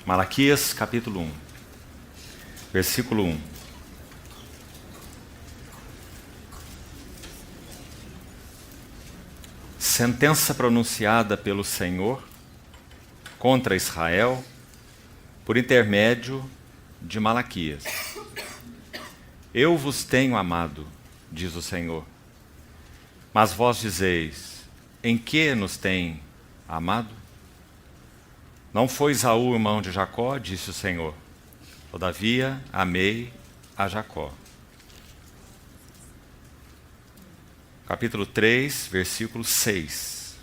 Malaquias capítulo 1, versículo 1. Sentença pronunciada pelo Senhor contra Israel por intermédio de Malaquias. Eu vos tenho amado, diz o Senhor. Mas vós dizeis, em que nos tem amado? Não foi Esaú irmão de Jacó, disse o Senhor. Todavia amei a Jacó. Capítulo 3, versículo 6.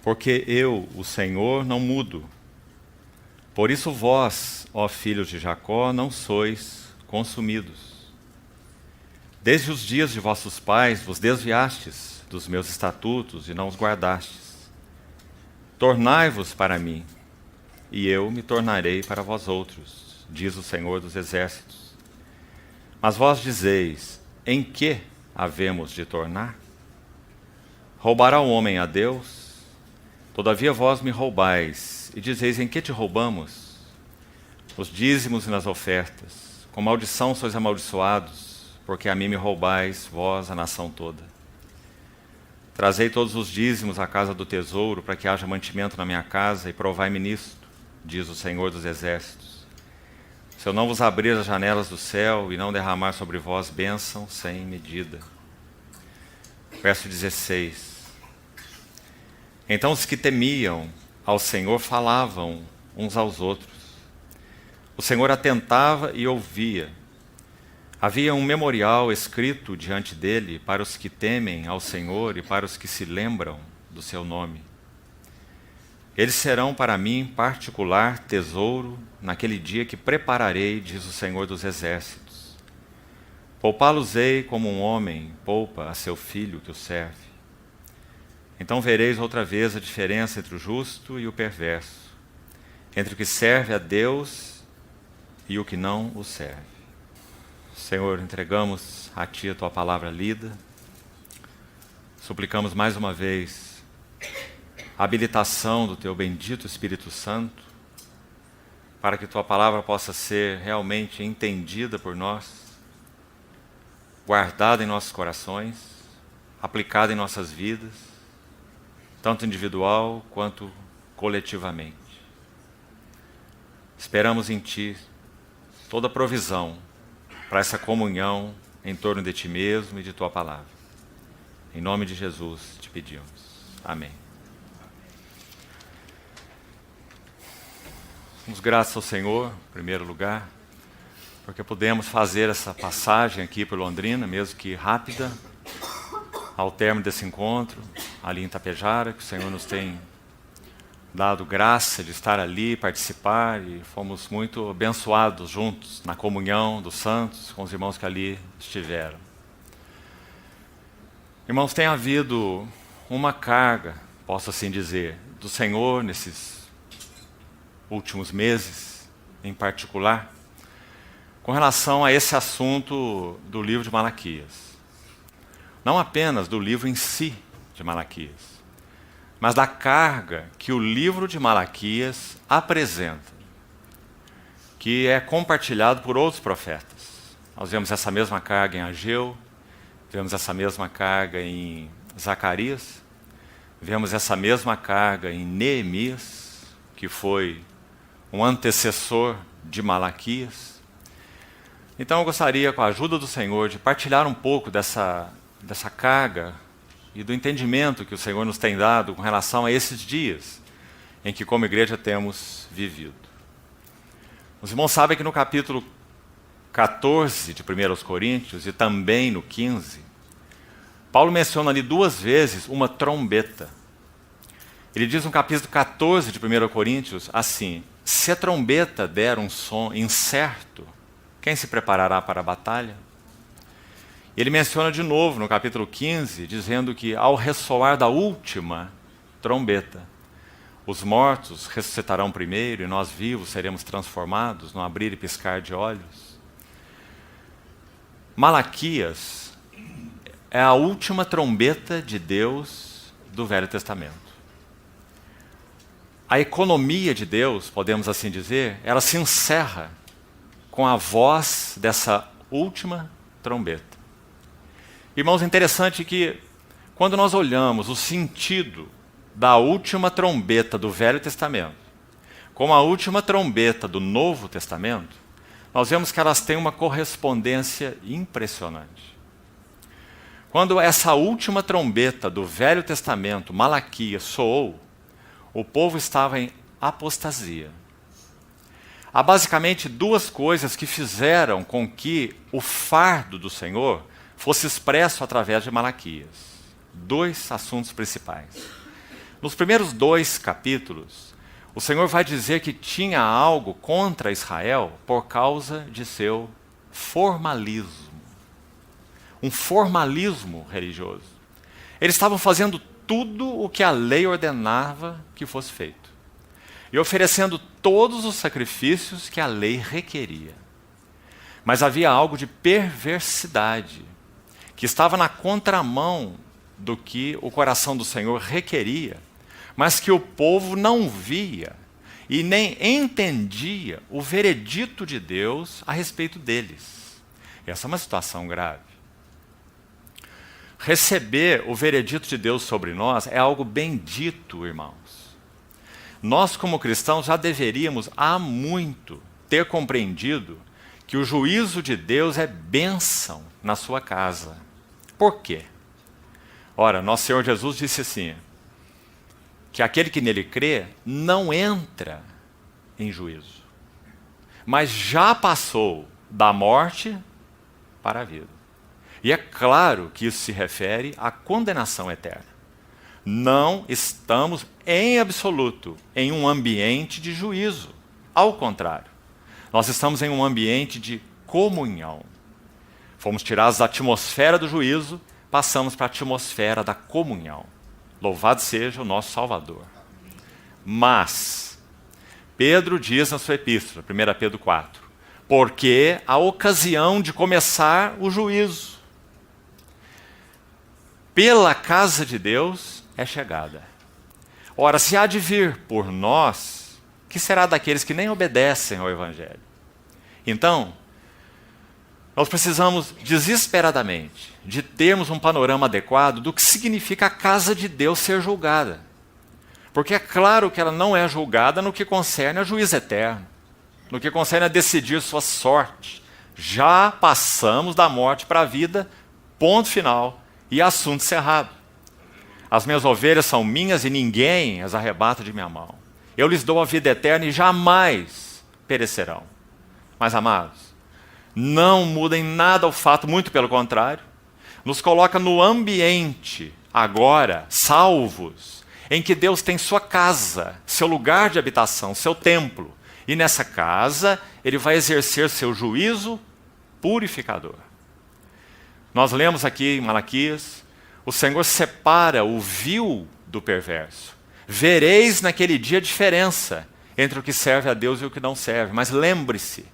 Porque eu, o Senhor, não mudo. Por isso vós, ó filhos de Jacó, não sois consumidos. Desde os dias de vossos pais vos desviastes dos meus estatutos e não os guardastes. Tornai-vos para mim, e eu me tornarei para vós outros, diz o Senhor dos Exércitos. Mas vós dizeis, em que havemos de tornar? Roubará o homem a Deus? Todavia vós me roubais, e dizeis, em que te roubamos? Nos dízimos e nas ofertas. Com maldição sois amaldiçoados, porque a mim me roubais, vós, a nação toda. Trazei todos os dízimos à casa do tesouro, para que haja mantimento na minha casa, e provai-me nisto, diz o Senhor dos Exércitos. Se eu não vos abrir as janelas do céu e não derramar sobre vós bênção sem medida. Verso 16. Então os que temiam ao Senhor falavam uns aos outros. O Senhor atentava e ouvia. Havia um memorial escrito diante dele para os que temem ao Senhor e para os que se lembram do seu nome. Eles serão para mim particular tesouro naquele dia que prepararei, diz o Senhor dos Exércitos. Poupá-los-ei como um homem poupa a seu filho que o serve. Então vereis outra vez a diferença entre o justo e o perverso, entre o que serve a Deus e o que não o serve. Senhor, entregamos a Ti a Tua palavra lida. Suplicamos mais uma vez a habilitação do Teu bendito Espírito Santo, para que Tua palavra possa ser realmente entendida por nós, guardada em nossos corações, aplicada em nossas vidas, tanto individual quanto coletivamente. Esperamos em Ti toda a provisão para essa comunhão em torno de Ti mesmo e de Tua palavra. Em nome de Jesus te pedimos. Amém. Damos graças ao Senhor, em primeiro lugar, porque podemos fazer essa passagem aqui por Londrina, mesmo que rápida, ao término desse encontro, ali em Itapejara, que o Senhor nos tem dado graça de estar ali, participar, e fomos muito abençoados juntos na comunhão dos santos, com os irmãos que ali estiveram. Irmãos, tem havido uma carga, posso assim dizer, do Senhor nesses últimos meses, em particular, com relação a esse assunto do livro de Malaquias. Não apenas do livro em si de Malaquias, mas da carga que o livro de Malaquias apresenta, que é compartilhado por outros profetas. Nós vemos essa mesma carga em Ageu, vemos essa mesma carga em Zacarias, vemos essa mesma carga em Neemias, que foi um antecessor de Malaquias. Então eu gostaria, com a ajuda do Senhor, de partilhar um pouco dessa carga e do entendimento que o Senhor nos tem dado com relação a esses dias em que, como igreja, temos vivido. Os irmãos sabem que no capítulo 14 de 1 Coríntios e também no 15, Paulo menciona ali duas vezes uma trombeta. Ele diz no capítulo 14 de 1 Coríntios assim: se a trombeta der um som incerto, quem se preparará para a batalha? Ele menciona de novo no capítulo 15, dizendo que ao ressoar da última trombeta, os mortos ressuscitarão primeiro e nós vivos seremos transformados no abrir e piscar de olhos. Malaquias é a última trombeta de Deus do Velho Testamento. a economia de Deus, podemos assim dizer, ela se encerra com a voz dessa última trombeta. Irmãos, é interessante que quando nós olhamos o sentido da última trombeta do Velho Testamento com a última trombeta do Novo Testamento, nós vemos que elas têm uma correspondência impressionante. Quando essa última trombeta do Velho Testamento, Malaquias, soou, o povo estava em apostasia. Há basicamente duas coisas que fizeram com que o fardo do Senhor fosse expresso através de Malaquias. Dois assuntos principais. Nos primeiros 2 capítulos, o Senhor vai dizer que tinha algo contra Israel por causa de seu formalismo. Um formalismo religioso. Eles estavam fazendo tudo o que a lei ordenava que fosse feito. E oferecendo todos os sacrifícios que a lei requeria. Mas havia algo de perversidade, que estava na contramão do que o coração do Senhor requeria, mas que o povo não via e nem entendia o veredito de Deus a respeito deles. Essa é uma situação grave. Receber o veredito de Deus sobre nós é algo bendito, irmãos. Nós, como cristãos, já deveríamos há muito ter compreendido que o juízo de Deus é bênção na sua casa. Por quê? Ora, nosso Senhor Jesus disse assim, que aquele que nele crê não entra em juízo, mas já passou da morte para a vida. E é claro que isso se refere à condenação eterna. Não estamos, em absoluto, em um ambiente de juízo. Ao contrário, nós estamos em um ambiente de comunhão. Fomos tirados da atmosfera do juízo, passamos para a atmosfera da comunhão. Louvado seja o nosso Salvador. Mas, Pedro diz na sua epístola, 1 Pedro 4, porque a ocasião de começar o juízo pela casa de Deus é chegada. Ora, se há de vir por nós, que será daqueles que nem obedecem ao Evangelho? Então, nós precisamos desesperadamente de termos um panorama adequado do que significa a casa de Deus ser julgada. Porque é claro que ela não é julgada no que concerne a juízo eterno, no que concerne a decidir sua sorte. Já passamos da morte para a vida, ponto final, e assunto encerrado. As minhas ovelhas são minhas e ninguém as arrebata de minha mão. Eu lhes dou a vida eterna e jamais perecerão. Mas, amados, não muda em nada o fato, muito pelo contrário, nos coloca no ambiente, agora, salvos, em que Deus tem sua casa, seu lugar de habitação, seu templo. E nessa casa, Ele vai exercer seu juízo purificador. Nós lemos aqui em Malaquias, o Senhor separa o vil do perverso. Vereis naquele dia a diferença entre o que serve a Deus e o que não serve. Mas lembre-se,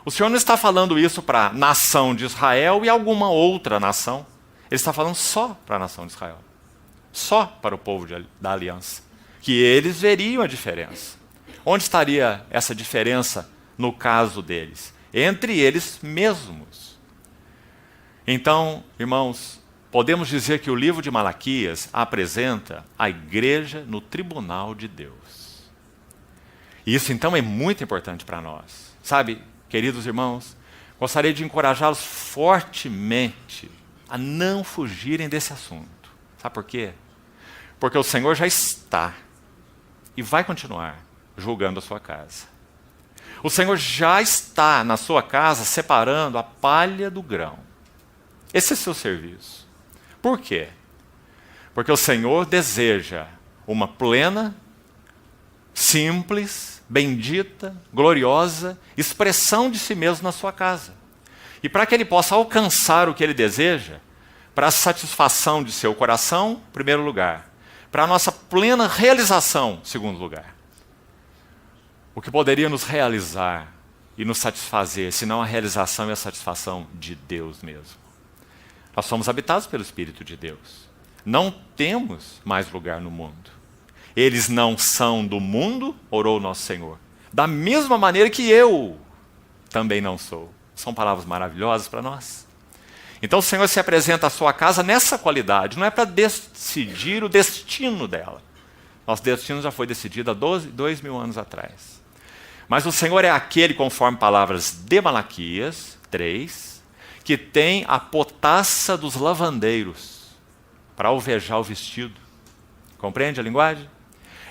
o Senhor não está falando isso para a nação de Israel e alguma outra nação. Ele está falando só para a nação de Israel. Só para o povo da aliança. Que eles veriam a diferença. Onde estaria essa diferença no caso deles? Entre eles mesmos. Então, irmãos, podemos dizer que o livro de Malaquias apresenta a igreja no tribunal de Deus. E isso, então, é muito importante para nós. Sabe, queridos irmãos, gostaria de encorajá-los fortemente a não fugirem desse assunto. Sabe por quê? Porque o Senhor já está e vai continuar julgando a sua casa. O Senhor já está na sua casa separando a palha do grão. Esse é seu serviço. Por quê? Porque o Senhor deseja uma plena, simples, bendita, gloriosa expressão de si mesmo na sua casa. E para que Ele possa alcançar o que Ele deseja, para a satisfação de seu coração, em primeiro lugar, para a nossa plena realização, em segundo lugar. O que poderia nos realizar e nos satisfazer, senão a realização e a satisfação de Deus mesmo. Nós somos habitados pelo Espírito de Deus. Não temos mais lugar no mundo. Eles não são do mundo, orou o nosso Senhor. Da mesma maneira que eu também não sou. São palavras maravilhosas para nós. Então o Senhor se apresenta à sua casa nessa qualidade. Não é para decidir o destino dela. Nosso destino já foi decidido há 2.000 anos atrás. Mas o Senhor é aquele, conforme palavras de Malaquias 3, que tem a potassa dos lavandeiros para alvejar o vestido. Compreende a linguagem?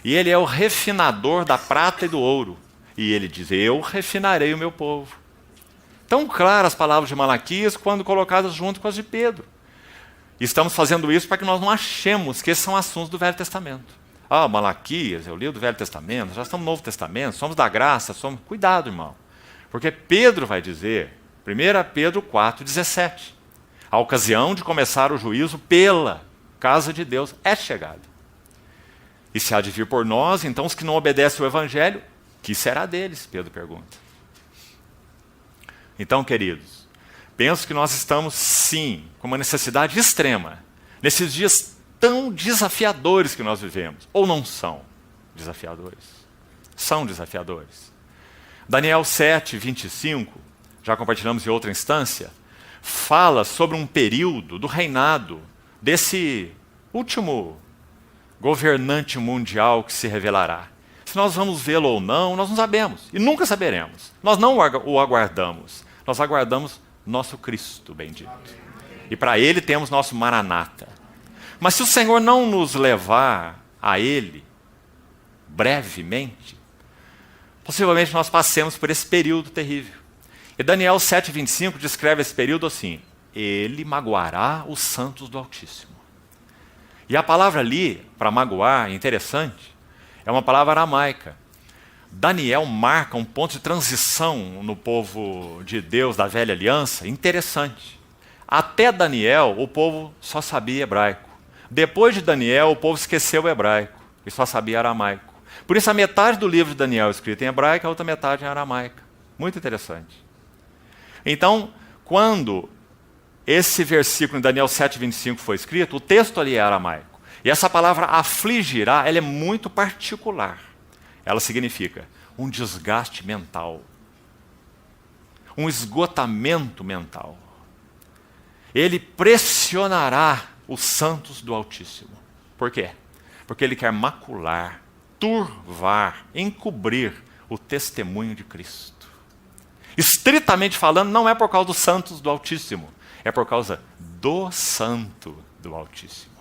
E ele é o refinador da prata e do ouro. E ele diz, eu refinarei o meu povo. Tão claras as palavras de Malaquias quando colocadas junto com as de Pedro. E estamos fazendo isso para que nós não achemos que esses são assuntos do Velho Testamento. Ah, Malaquias, eu li o do Velho Testamento, já estamos no Novo Testamento, somos da graça, somos... Cuidado, irmão. Porque Pedro vai dizer, 1 Pedro 4,17, a ocasião de começar o juízo pela casa de Deus é chegada. E se há de vir por nós, então os que não obedecem ao Evangelho, que será deles? Pedro pergunta. Então, queridos, penso que nós estamos, sim, com uma necessidade extrema, nesses dias tão desafiadores que nós vivemos. Ou não são desafiadores? São desafiadores. Daniel 7, 25, já compartilhamos em outra instância, fala sobre um período do reinado desse último governante mundial que se revelará. Se nós vamos vê-lo ou não, nós não sabemos. E nunca saberemos. Nós não o aguardamos. Nós aguardamos nosso Cristo bendito. E para Ele temos nosso Maranata. Mas se o Senhor não nos levar a Ele, brevemente, possivelmente nós passemos por esse período terrível. E Daniel 7,25 descreve esse período assim, Ele magoará os santos do Altíssimo. E a palavra ali, para magoar, é interessante, é uma palavra aramaica. Daniel marca um ponto de transição no povo de Deus, da velha aliança, interessante. Até Daniel, o povo só sabia hebraico. Depois de Daniel, o povo esqueceu o hebraico e só sabia aramaico. Por isso a metade do livro de Daniel é escrita em hebraico, a outra metade em aramaica. Muito interessante. Então, quando esse versículo em Daniel 7,25 foi escrito, o texto ali é aramaico. E essa palavra afligirá, ela é muito particular. Ela significa um desgaste mental, um esgotamento mental. Ele pressionará os santos do Altíssimo. Por quê? Porque ele quer macular, turvar, encobrir o testemunho de Cristo. Estritamente falando, não é por causa dos santos do Altíssimo, é por causa do Santo do Altíssimo,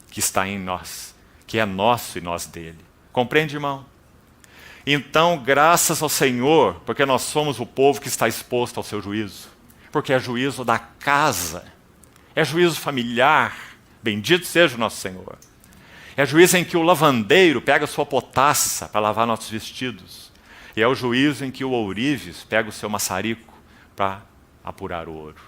que está em nós, que é nosso e nós dele. Compreende, irmão? Então, graças ao Senhor, porque nós somos o povo que está exposto ao seu juízo, porque é juízo da casa, é juízo familiar, bendito seja o nosso Senhor. É juízo em que o lavandeiro pega a sua potassa para lavar nossos vestidos, e é o juízo em que o ourives pega o seu maçarico para apurar o ouro.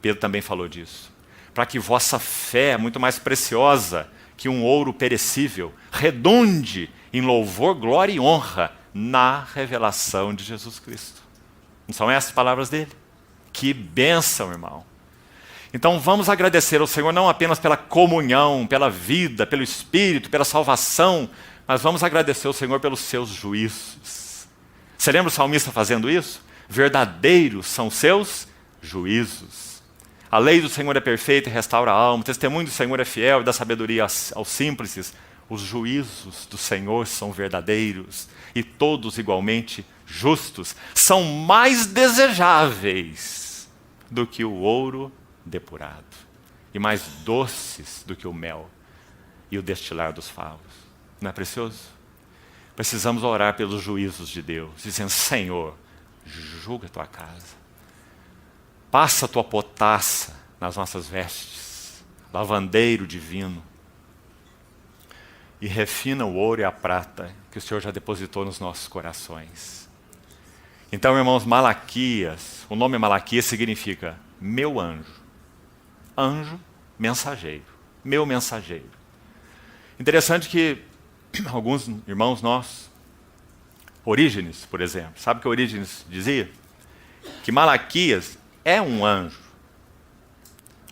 Pedro também falou disso. Para que vossa fé, muito mais preciosa que um ouro perecível, redunde em louvor, glória e honra na revelação de Jesus Cristo. Não são essas palavras dele? Que bênção, irmão. Então vamos agradecer ao Senhor não apenas pela comunhão, pela vida, pelo Espírito, pela salvação, mas vamos agradecer ao Senhor pelos seus juízos. Você lembra o salmista fazendo isso? Verdadeiros são seus juízos. A lei do Senhor é perfeita e restaura a alma. O testemunho do Senhor é fiel e dá sabedoria aos simples. Os juízos do Senhor são verdadeiros e todos igualmente justos. São mais desejáveis do que o ouro depurado e mais doces do que o mel e o destilar dos favos. Não é precioso? Precisamos orar pelos juízos de Deus, dizendo, Senhor, julga a tua casa. Passa a tua potassa nas nossas vestes, lavandeiro divino, e refina o ouro e a prata que o Senhor já depositou nos nossos corações. Então, irmãos, Malaquias, o nome Malaquias significa meu anjo. Anjo, mensageiro. Meu mensageiro. Interessante que alguns irmãos nossos, Orígenes, por exemplo, sabe o que Orígenes dizia? Que Malaquias é um anjo.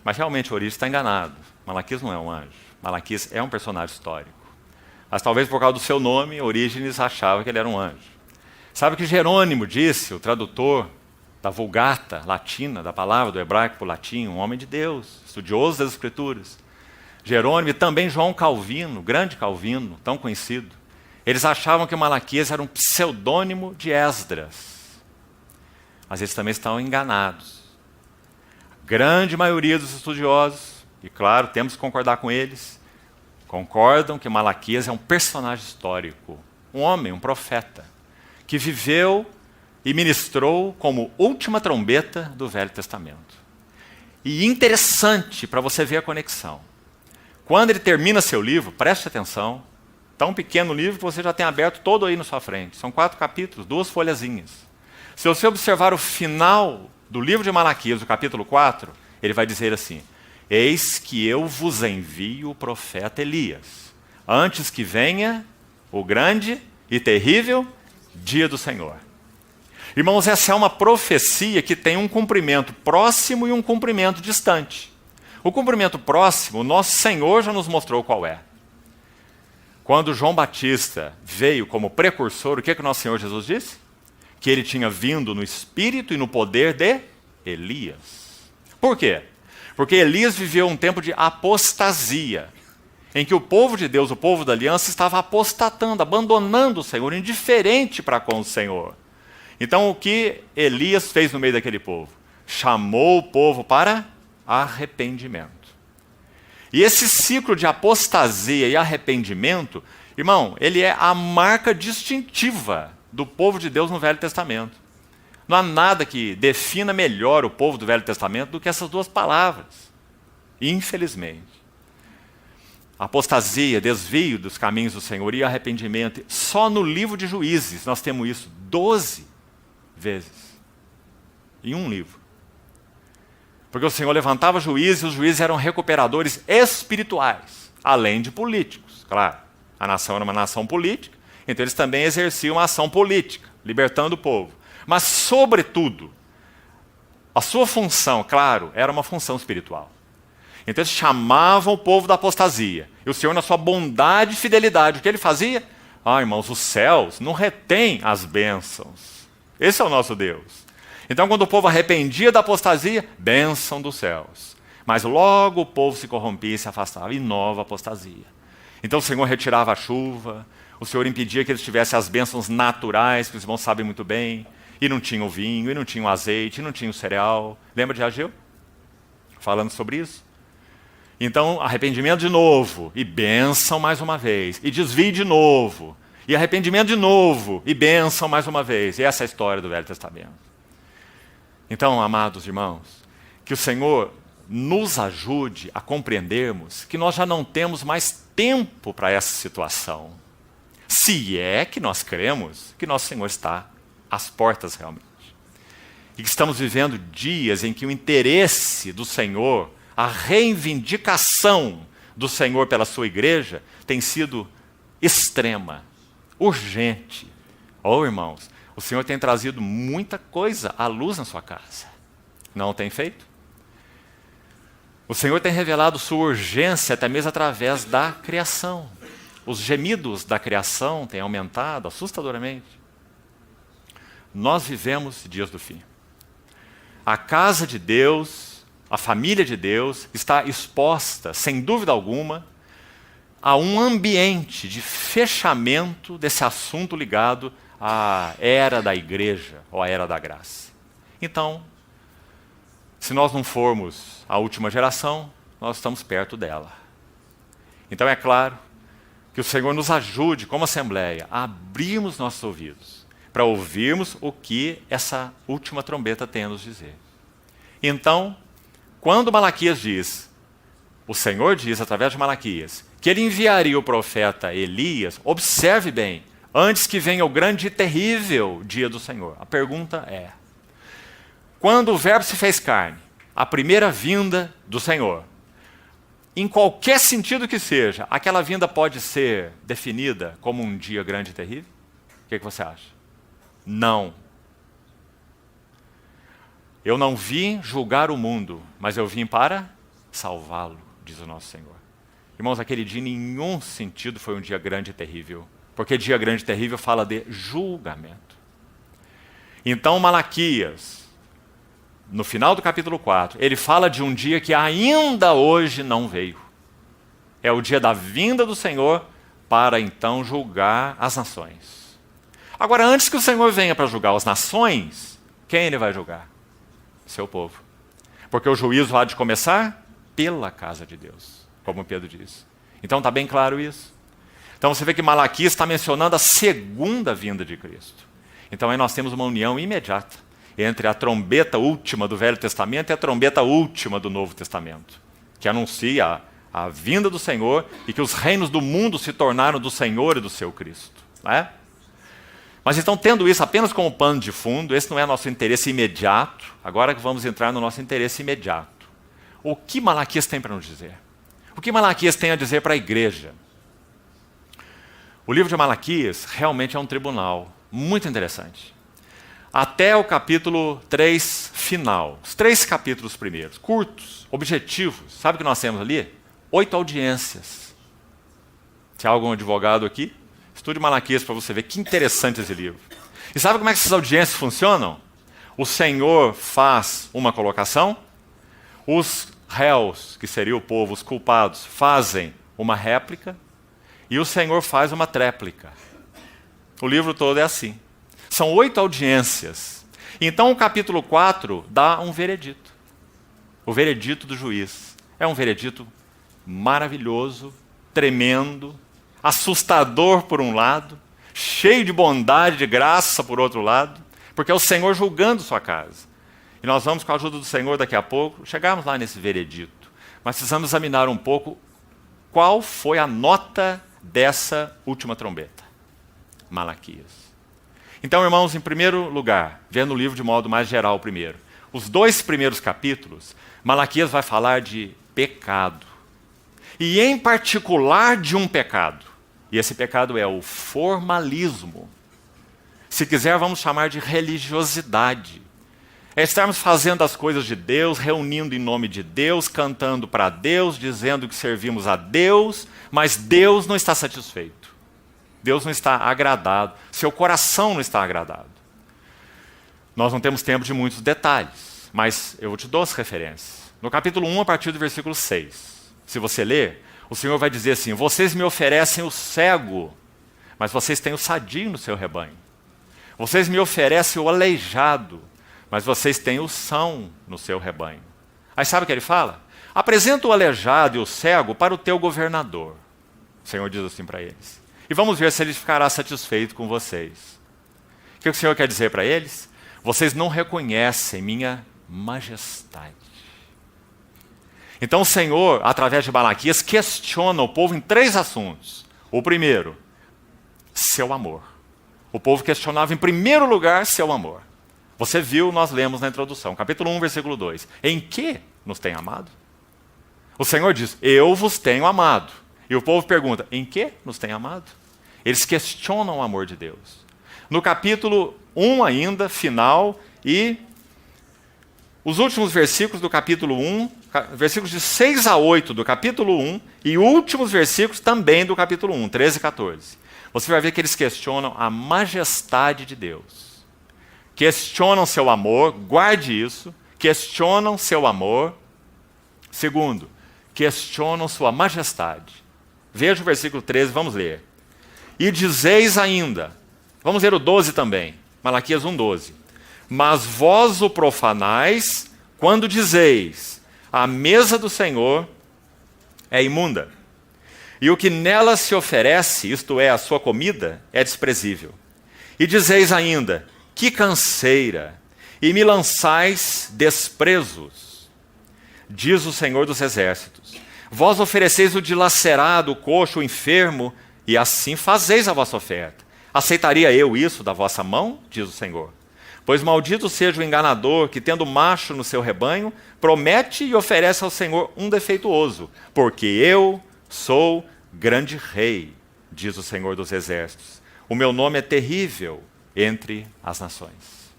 Mas realmente Orígenes está enganado. Malaquias não é um anjo. Malaquias é um personagem histórico. Mas talvez por causa do seu nome, Orígenes achava que ele era um anjo. Sabe o que Jerônimo disse, o tradutor da Vulgata latina, da palavra do hebraico para o latim, um homem de Deus, estudioso das Escrituras. Jerônimo e também João Calvino, grande Calvino, tão conhecido. Eles achavam que Malaquias era um pseudônimo de Esdras. Mas eles também estavam enganados. A grande maioria dos estudiosos, e claro, temos que concordar com eles, concordam que Malaquias é um personagem histórico, um homem, um profeta, que viveu e ministrou como última trombeta do Velho Testamento. E interessante para você ver a conexão. Quando ele termina seu livro, preste atenção, tão pequeno livro que você já tem aberto todo aí na sua frente. São 4 capítulos, 2 folhazinhas. Se você observar o final do livro de Malaquias, o capítulo 4, ele vai dizer assim: eis que eu vos envio o profeta Elias, antes que venha o grande e terrível dia do Senhor. Irmãos, essa é uma profecia que tem um cumprimento próximo e um cumprimento distante. O cumprimento próximo, o nosso Senhor já nos mostrou qual é. Quando João Batista veio como precursor, o que o nosso Senhor Jesus disse? Que ele tinha vindo no espírito e no poder de Elias. Por quê? Porque Elias viveu um tempo de apostasia, em que o povo de Deus, o povo da aliança, estava apostatando, abandonando o Senhor, indiferente para com o Senhor. Então o que Elias fez no meio daquele povo? Chamou o povo para arrependimento. E esse ciclo de apostasia e arrependimento, irmão, ele é a marca distintiva do povo de Deus no Velho Testamento. Não há nada que defina melhor o povo do Velho Testamento do que essas 2 palavras. Infelizmente. Apostasia, desvio dos caminhos do Senhor e arrependimento. Só no livro de Juízes nós temos isso 12 vezes. Em um livro. Porque o Senhor levantava juízes e os juízes eram recuperadores espirituais, além de políticos. Claro, a nação era uma nação política, então eles também exerciam uma ação política, libertando o povo. Mas, sobretudo, a sua função, claro, era uma função espiritual. Então eles chamavam o povo da apostasia. E o Senhor, na sua bondade e fidelidade, o que ele fazia? Irmãos, os céus não retêm as bênçãos. Esse é o nosso Deus. Então, quando o povo arrependia da apostasia, bênção dos céus. Mas logo o povo se corrompia e se afastava, e nova apostasia. Então o Senhor retirava a chuva, o Senhor impedia que eles tivessem as bênçãos naturais, que os irmãos sabem muito bem, e não tinha o vinho, e não tinha o azeite, e não tinha o cereal. Lembra de Ageu? Falando sobre isso. Então, arrependimento de novo, e bênção mais uma vez, e desvio de novo, e arrependimento de novo, e bênção mais uma vez. E essa é a história do Velho Testamento. Então, amados irmãos, que o Senhor nos ajude a compreendermos que nós já não temos mais tempo para essa situação. Se é que nós cremos que nosso Senhor está às portas realmente. E que estamos vivendo dias em que o interesse do Senhor, a reivindicação do Senhor pela sua igreja tem sido extrema, urgente. Irmãos, o Senhor tem trazido muita coisa à luz na sua casa. Não tem feito? O Senhor tem revelado sua urgência até mesmo através da criação. Os gemidos da criação têm aumentado assustadoramente. Nós vivemos dias do fim. A casa de Deus, a família de Deus, está exposta, sem dúvida alguma, a um ambiente de fechamento desse assunto ligado à era da igreja, ou à era da graça. Então, se nós não formos a última geração, nós estamos perto dela. Então é claro que o Senhor nos ajude, como Assembleia, a abrirmos nossos ouvidos, para ouvirmos o que essa última trombeta tem a nos dizer. Então, quando Malaquias diz, o Senhor diz através de Malaquias, que ele enviaria o profeta Elias, observe bem, antes que venha o grande e terrível dia do Senhor. A pergunta é, quando o Verbo se fez carne, a primeira vinda do Senhor, em qualquer sentido que seja, aquela vinda pode ser definida como um dia grande e terrível? O que você acha? Não. Eu não vim julgar o mundo, mas eu vim para salvá-lo, diz o nosso Senhor. Irmãos, aquele dia em nenhum sentido foi um dia grande e terrível, porque dia grande e terrível fala de julgamento. Então Malaquias, no final do capítulo 4, ele fala de um dia que ainda hoje não veio. É o dia da vinda do Senhor para então julgar as nações. Agora, antes que o Senhor venha para julgar as nações, quem ele vai julgar? Seu povo. Porque o juízo há de começar pela casa de Deus, como Pedro diz. Então está bem claro isso. Então você vê que Malaquias está mencionando a segunda vinda de Cristo. Então aí nós temos uma união imediata entre a trombeta última do Velho Testamento e a trombeta última do Novo Testamento, que anuncia a vinda do Senhor e que os reinos do mundo se tornaram do Senhor e do seu Cristo. Não é? Mas então, tendo isso apenas como pano de fundo, esse não é nosso interesse imediato. Agora que vamos entrar no nosso interesse imediato. O que Malaquias tem para nos dizer? O que Malaquias tem a dizer para a igreja? O livro de Malaquias realmente é um tribunal muito interessante. Até o capítulo 3 final. Os 3 capítulos primeiros, curtos, objetivos. Sabe o que nós temos ali? 8 audiências. Se há algum advogado aqui, estude Malaquias para você ver que interessante esse livro. E sabe como é que essas audiências funcionam? O Senhor faz uma colocação, os réus, que seria o povo, os culpados, fazem uma réplica, e o Senhor faz uma tréplica. O livro todo é assim. São 8 audiências. Então o capítulo 4 dá um veredito. O veredito do juiz. É um veredito maravilhoso, tremendo, assustador por um lado, cheio de bondade, de graça por outro lado, porque é o Senhor julgando sua casa. E nós vamos, com a ajuda do Senhor daqui a pouco, chegarmos lá nesse veredito. Mas precisamos examinar um pouco qual foi a nota dessa última trombeta. Malaquias. Então, irmãos, em primeiro lugar, vendo o livro de modo mais geral primeiro, os 2 primeiros capítulos, Malaquias vai falar de pecado. E em particular de um pecado. E esse pecado é o formalismo. Se quiser, vamos chamar de religiosidade. É estarmos fazendo as coisas de Deus, reunindo em nome de Deus, cantando para Deus, dizendo que servimos a Deus, mas Deus não está satisfeito. Deus não está agradado. Seu coração não está agradado. Nós não temos tempo de muitos detalhes, mas eu te dou as referências. No capítulo 1, a partir do versículo 6. Se você ler, o Senhor vai dizer assim: vocês me oferecem o cego, mas vocês têm o sadio no seu rebanho. Vocês me oferecem o aleijado, mas vocês têm o são no seu rebanho. Aí sabe o que ele fala? Apresenta o aleijado e o cego para o teu governador. O Senhor diz assim para eles. E vamos ver se ele ficará satisfeito com vocês. O que o Senhor quer dizer para eles? Vocês não reconhecem minha majestade. Então o Senhor, através de Malaquias, questiona o povo em 3 assuntos. O primeiro, seu amor. O povo questionava em primeiro lugar seu amor. Você viu, nós lemos na introdução, capítulo 1, versículo 2. Em que nos tem amado? O Senhor diz, eu vos tenho amado. E o povo pergunta, em que nos tem amado? Eles questionam o amor de Deus. No capítulo 1 ainda, final, e os últimos versículos do capítulo 1, versículos de 6 a 8 do capítulo 1, e últimos versículos também do capítulo 1, 13 e 14. Você vai ver que eles questionam a majestade de Deus. Questionam seu amor, guarde isso, questionam seu amor. Segundo, questionam sua majestade. Veja o versículo 13, vamos ler. E dizeis ainda, vamos ler o 12 também, Malaquias 1:12. Mas vós o profanais quando dizeis, a mesa do Senhor é imunda, e o que nela se oferece, isto é, a sua comida, é desprezível. E dizeis ainda, que canseira, e me lançais desprezos, diz o Senhor dos Exércitos. Vós ofereceis o dilacerado, o coxo, o enfermo, e assim fazeis a vossa oferta. Aceitaria eu isso da vossa mão? Diz o Senhor. Pois maldito seja o enganador que, tendo macho no seu rebanho, promete e oferece ao Senhor um defeituoso, porque eu sou grande rei, diz o Senhor dos Exércitos. O meu nome é terrível entre as nações.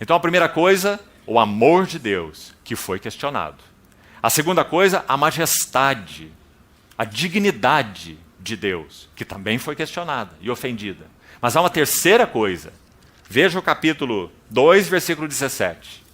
Então a primeira coisa, o amor de Deus, que foi questionado. A segunda coisa, a majestade. a dignidade de Deus, que também foi questionada e ofendida. Mas há uma terceira coisa. Veja o capítulo 2, versículo 17.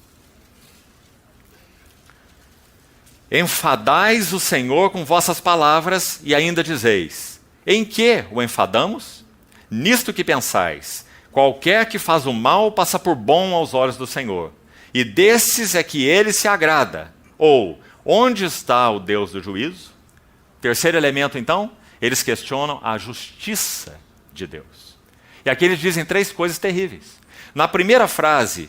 Enfadais o Senhor com vossas palavras e ainda dizeis: em que o enfadamos? Nisto que pensais: qualquer que faz o mal passa por bom aos olhos do Senhor, e desses é que ele se agrada. Ou, onde está o Deus do juízo? Terceiro elemento, então, eles questionam a justiça de Deus. E aqui eles dizem três coisas terríveis. Na primeira frase,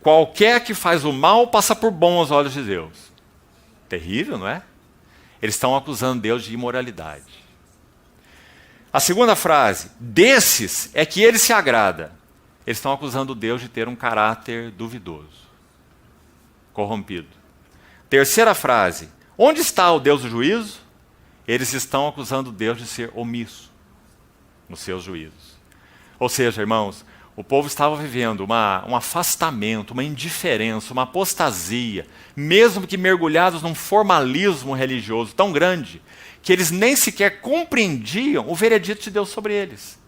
qualquer que faz o mal passa por bom aos olhos de Deus. Terrível, não é? Eles estão acusando Deus de imoralidade. A segunda frase, desses é que ele se agrada. Eles estão acusando Deus de ter um caráter duvidoso, corrompido. Terceira frase, onde está o Deus do juízo? Eles estão acusando Deus de ser omisso nos seus juízos. Ou seja, irmãos, o povo estava vivendo um afastamento, uma indiferença, uma apostasia, mesmo que mergulhados num formalismo religioso tão grande, que eles nem sequer compreendiam o veredito de Deus sobre eles.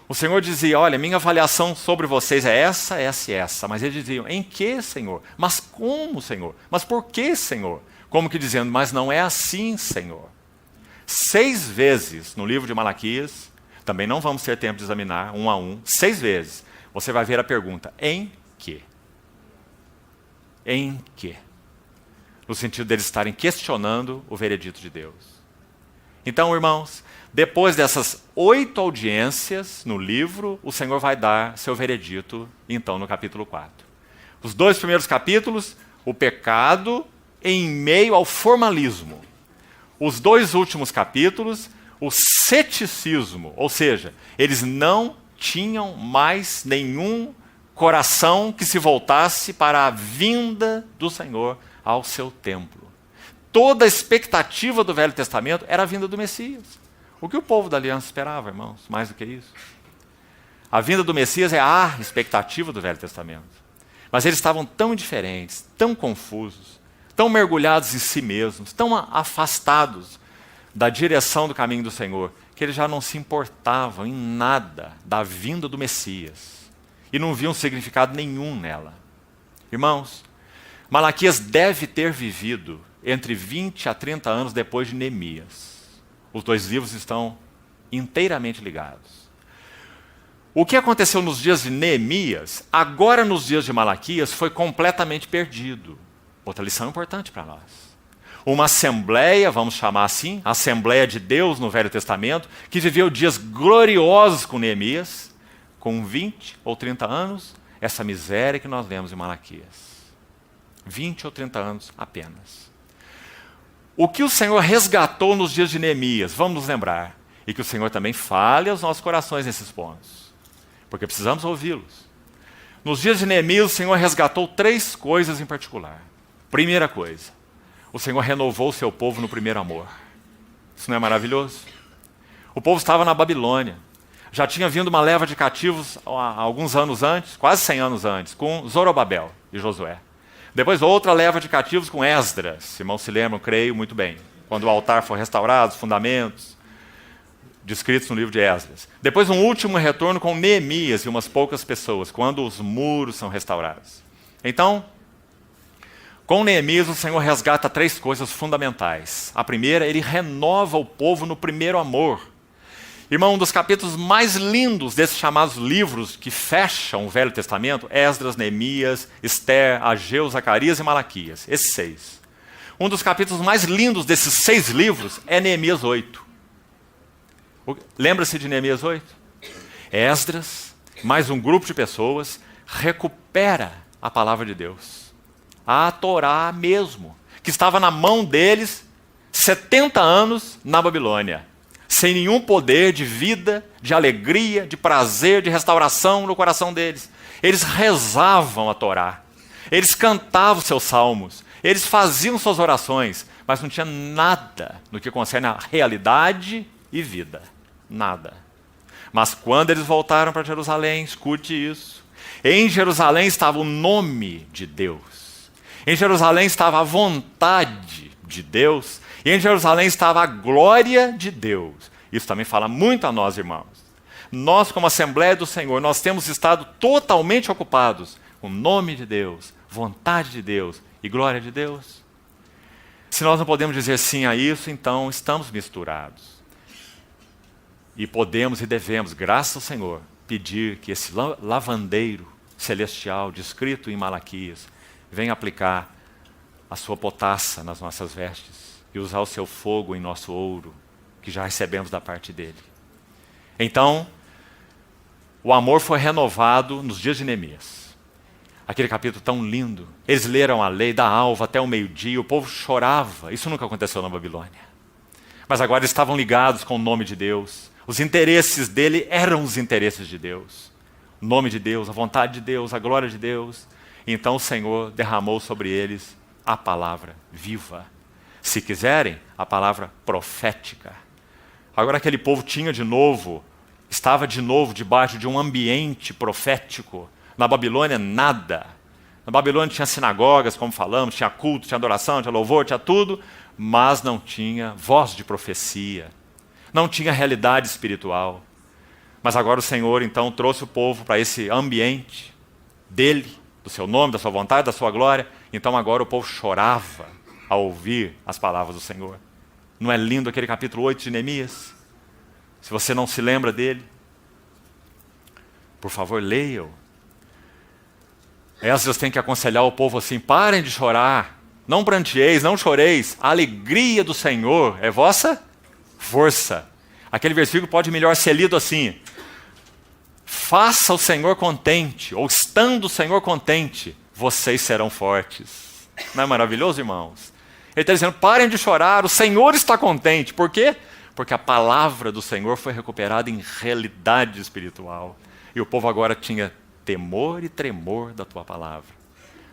O Senhor dizia: olha, minha avaliação sobre vocês é essa, essa e essa. Mas eles diziam: em que, Senhor? Mas como, Senhor? Mas por que, Senhor? Como que dizendo: mas não é assim, Senhor. 6 vezes no livro de Malaquias, também não vamos ter tempo de examinar um a um, 6 vezes, você vai ver a pergunta: em que? Em que? No sentido deles estarem questionando o veredito de Deus. Então, irmãos, depois dessas 8 audiências no livro, o Senhor vai dar seu veredito, então, no capítulo 4. Os 2 primeiros capítulos, o pecado em meio ao formalismo. Os 2 últimos capítulos, o ceticismo, ou seja, eles não tinham mais nenhum coração que se voltasse para a vinda do Senhor ao seu templo. Toda a expectativa do Velho Testamento era a vinda do Messias. O que o povo da aliança esperava, irmãos? Mais do que isso. A vinda do Messias é a expectativa do Velho Testamento. Mas eles estavam tão indiferentes, tão confusos, tão mergulhados em si mesmos, tão afastados da direção do caminho do Senhor, que eles já não se importavam em nada da vinda do Messias. E não viam significado nenhum nela. Irmãos, Malaquias deve ter vivido entre 20 a 30 anos depois de Neemias. Os 2 livros estão inteiramente ligados. O que aconteceu nos dias de Neemias, agora nos dias de Malaquias, foi completamente perdido. Outra lição importante para nós. Uma assembleia, vamos chamar assim, a Assembleia de Deus no Velho Testamento, que viveu dias gloriosos com Neemias, com 20 ou 30 anos, essa miséria que nós lemos em Malaquias. 20 ou 30 anos apenas. O que o Senhor resgatou nos dias de Neemias, vamos nos lembrar, e que o Senhor também fale aos nossos corações nesses pontos, porque precisamos ouvi-los. Nos dias de Neemias, o Senhor resgatou 3 coisas em particular. Primeira coisa, o Senhor renovou o seu povo no primeiro amor. Isso não é maravilhoso? O povo estava na Babilônia. Já tinha vindo uma leva de cativos há alguns anos antes, quase 100 anos antes, com Zorobabel e Josué. Depois outra leva de cativos com Esdras, irmãos se lembram, creio, muito bem. Quando o altar foi restaurado, os fundamentos, descritos no livro de Esdras. Depois um último retorno com Neemias e umas poucas pessoas, quando os muros são restaurados. Então, com Neemias o Senhor resgata 3 coisas fundamentais. A primeira, ele renova o povo no primeiro amor. Irmão, um dos capítulos mais lindos desses chamados livros que fecham o Velho Testamento, Esdras, Neemias, Esther, Ageu, Zacarias e Malaquias, esses 6. Um dos capítulos mais lindos desses 6 livros é Neemias 8. Lembra-se de Neemias 8? Esdras, mais um grupo de pessoas, recupera a palavra de Deus. A Torá mesmo, que estava na mão deles 70 anos na Babilônia. Sem nenhum poder de vida, de alegria, de prazer, de restauração no coração deles. Eles rezavam a Torá, eles cantavam seus salmos, eles faziam suas orações, mas não tinha nada no que concerne a realidade e vida. Nada. Mas quando eles voltaram para Jerusalém, escute isso, em Jerusalém estava o nome de Deus. Em Jerusalém estava a vontade de Deus, E em Jerusalém estava a glória de Deus. Isso também fala muito a nós, irmãos. Nós, como Assembleia do Senhor, nós temos estado totalmente ocupados com o nome de Deus, vontade de Deus e glória de Deus. Se nós não podemos dizer sim a isso, então estamos misturados. E podemos e devemos, graças ao Senhor, pedir que esse lavandeiro celestial descrito em Malaquias venha aplicar a sua potassa nas nossas vestes e usar o seu fogo em nosso ouro, que já recebemos da parte dele. Então, o amor foi renovado nos dias de Neemias. Aquele capítulo tão lindo. Eles leram a lei da alva até o meio-dia, o povo chorava. Isso nunca aconteceu na Babilônia. Mas agora eles estavam ligados com o nome de Deus. Os interesses dele eram os interesses de Deus. O nome de Deus, a vontade de Deus, a glória de Deus. Então o Senhor derramou sobre eles a palavra viva. Se quiserem, a palavra profética. Agora aquele povo estava de novo debaixo de um ambiente profético. Na Babilônia, nada. Na Babilônia tinha sinagogas, como falamos, tinha culto, tinha adoração, tinha louvor, tinha tudo, mas não tinha voz de profecia, não tinha realidade espiritual. Mas agora o Senhor, então, trouxe o povo para esse ambiente dele, do seu nome, da sua vontade, da sua glória. Então agora o povo chorava ao ouvir as palavras do Senhor. Não é lindo aquele capítulo 8 de Neemias? Se você não se lembra dele, por favor, leia-o. Esdras tem que aconselhar o povo assim: parem de chorar, não pranteeis, não choreis, a alegria do Senhor é vossa força. Aquele versículo pode melhor ser lido assim: faça o Senhor contente, ou estando o Senhor contente, vocês serão fortes. Não é maravilhoso, irmãos? Ele está dizendo: parem de chorar, o Senhor está contente. Por quê? Porque a palavra do Senhor foi recuperada em realidade espiritual. E o povo agora tinha temor e tremor da tua palavra,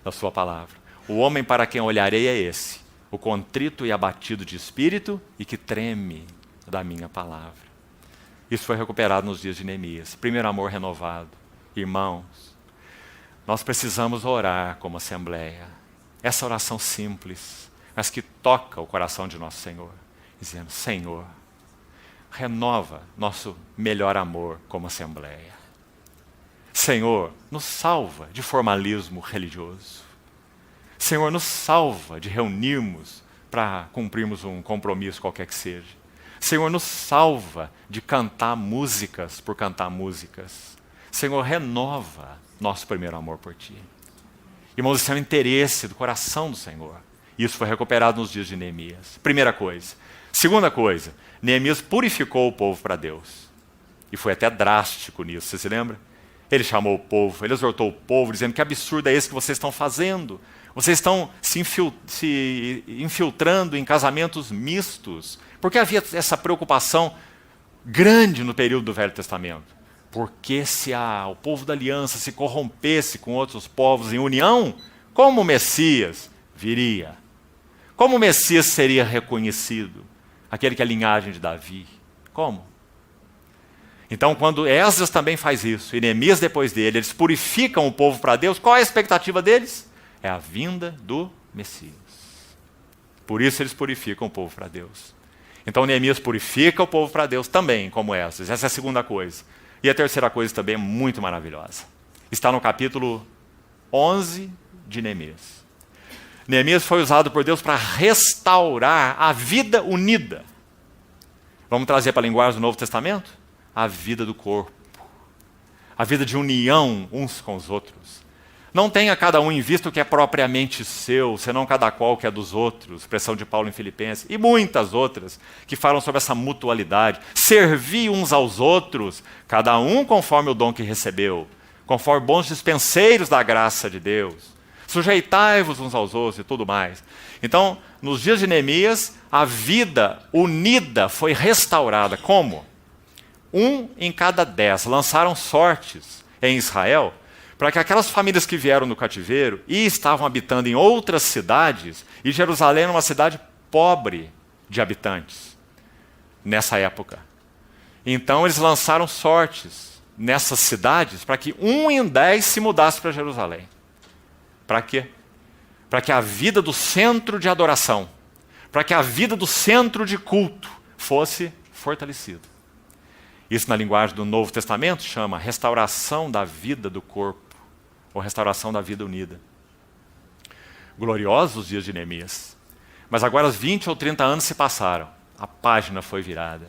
da sua palavra. O homem para quem olharei é esse, o contrito e abatido de espírito e que treme da minha palavra. Isso foi recuperado nos dias de Neemias. Primeiro amor renovado. Irmãos, nós precisamos orar como assembleia. Essa oração simples, mas que toca o coração de nosso Senhor, dizendo: Senhor, renova nosso melhor amor como assembleia. Senhor, nos salva de formalismo religioso. Senhor, nos salva de reunirmos para cumprirmos um compromisso qualquer que seja. Senhor, nos salva de cantar músicas por cantar músicas. Senhor, renova nosso primeiro amor por Ti. Irmãos, esse é o interesse do coração do Senhor. Isso foi recuperado nos dias de Neemias. Primeira coisa. Segunda coisa, Neemias purificou o povo para Deus. E foi até drástico nisso, você se lembra? Ele chamou o povo, ele exortou o povo, dizendo: que absurdo é esse que vocês estão fazendo? Vocês estão se infiltrando em casamentos mistos. Porque havia essa preocupação grande no período do Velho Testamento. Porque se o povo da aliança se corrompesse com outros povos em união, como o Messias viria? Como o Messias seria reconhecido? Aquele que é a linhagem de Davi. Como? Então, quando Esdras também faz isso, e Neemias depois dele, eles purificam o povo para Deus, qual é a expectativa deles? É a vinda do Messias. Por isso eles purificam o povo para Deus. Então Neemias purifica o povo para Deus também, como Esdras. Essa é a segunda coisa. E a terceira coisa também é muito maravilhosa. Está no capítulo 11 de Neemias. Neemias foi usado por Deus para restaurar a vida unida. Vamos trazer para a linguagem do Novo Testamento? A vida do corpo, a vida de união uns com os outros. Não tenha cada um em vista o que é propriamente seu, senão cada qual que é dos outros, expressão de Paulo em Filipenses, e muitas outras que falam sobre essa mutualidade. Servir uns aos outros, cada um conforme o dom que recebeu, conforme bons dispenseiros da graça de Deus. Sujeitai-vos uns aos outros e tudo mais. Então, nos dias de Neemias, a vida unida foi restaurada. Como? 1 em cada 10 lançaram sortes em Israel para que aquelas famílias que vieram do cativeiro e estavam habitando em outras cidades, e Jerusalém era uma cidade pobre de habitantes nessa época. Então eles lançaram sortes nessas cidades para que 1 em 10 se mudasse para Jerusalém. Para quê? Para que a vida do centro de adoração, para que a vida do centro de culto fosse fortalecida. Isso na linguagem do Novo Testamento chama restauração da vida do corpo, ou restauração da vida unida. Gloriosos os dias de Neemias. Mas agora os 20 ou 30 anos se passaram, a página foi virada.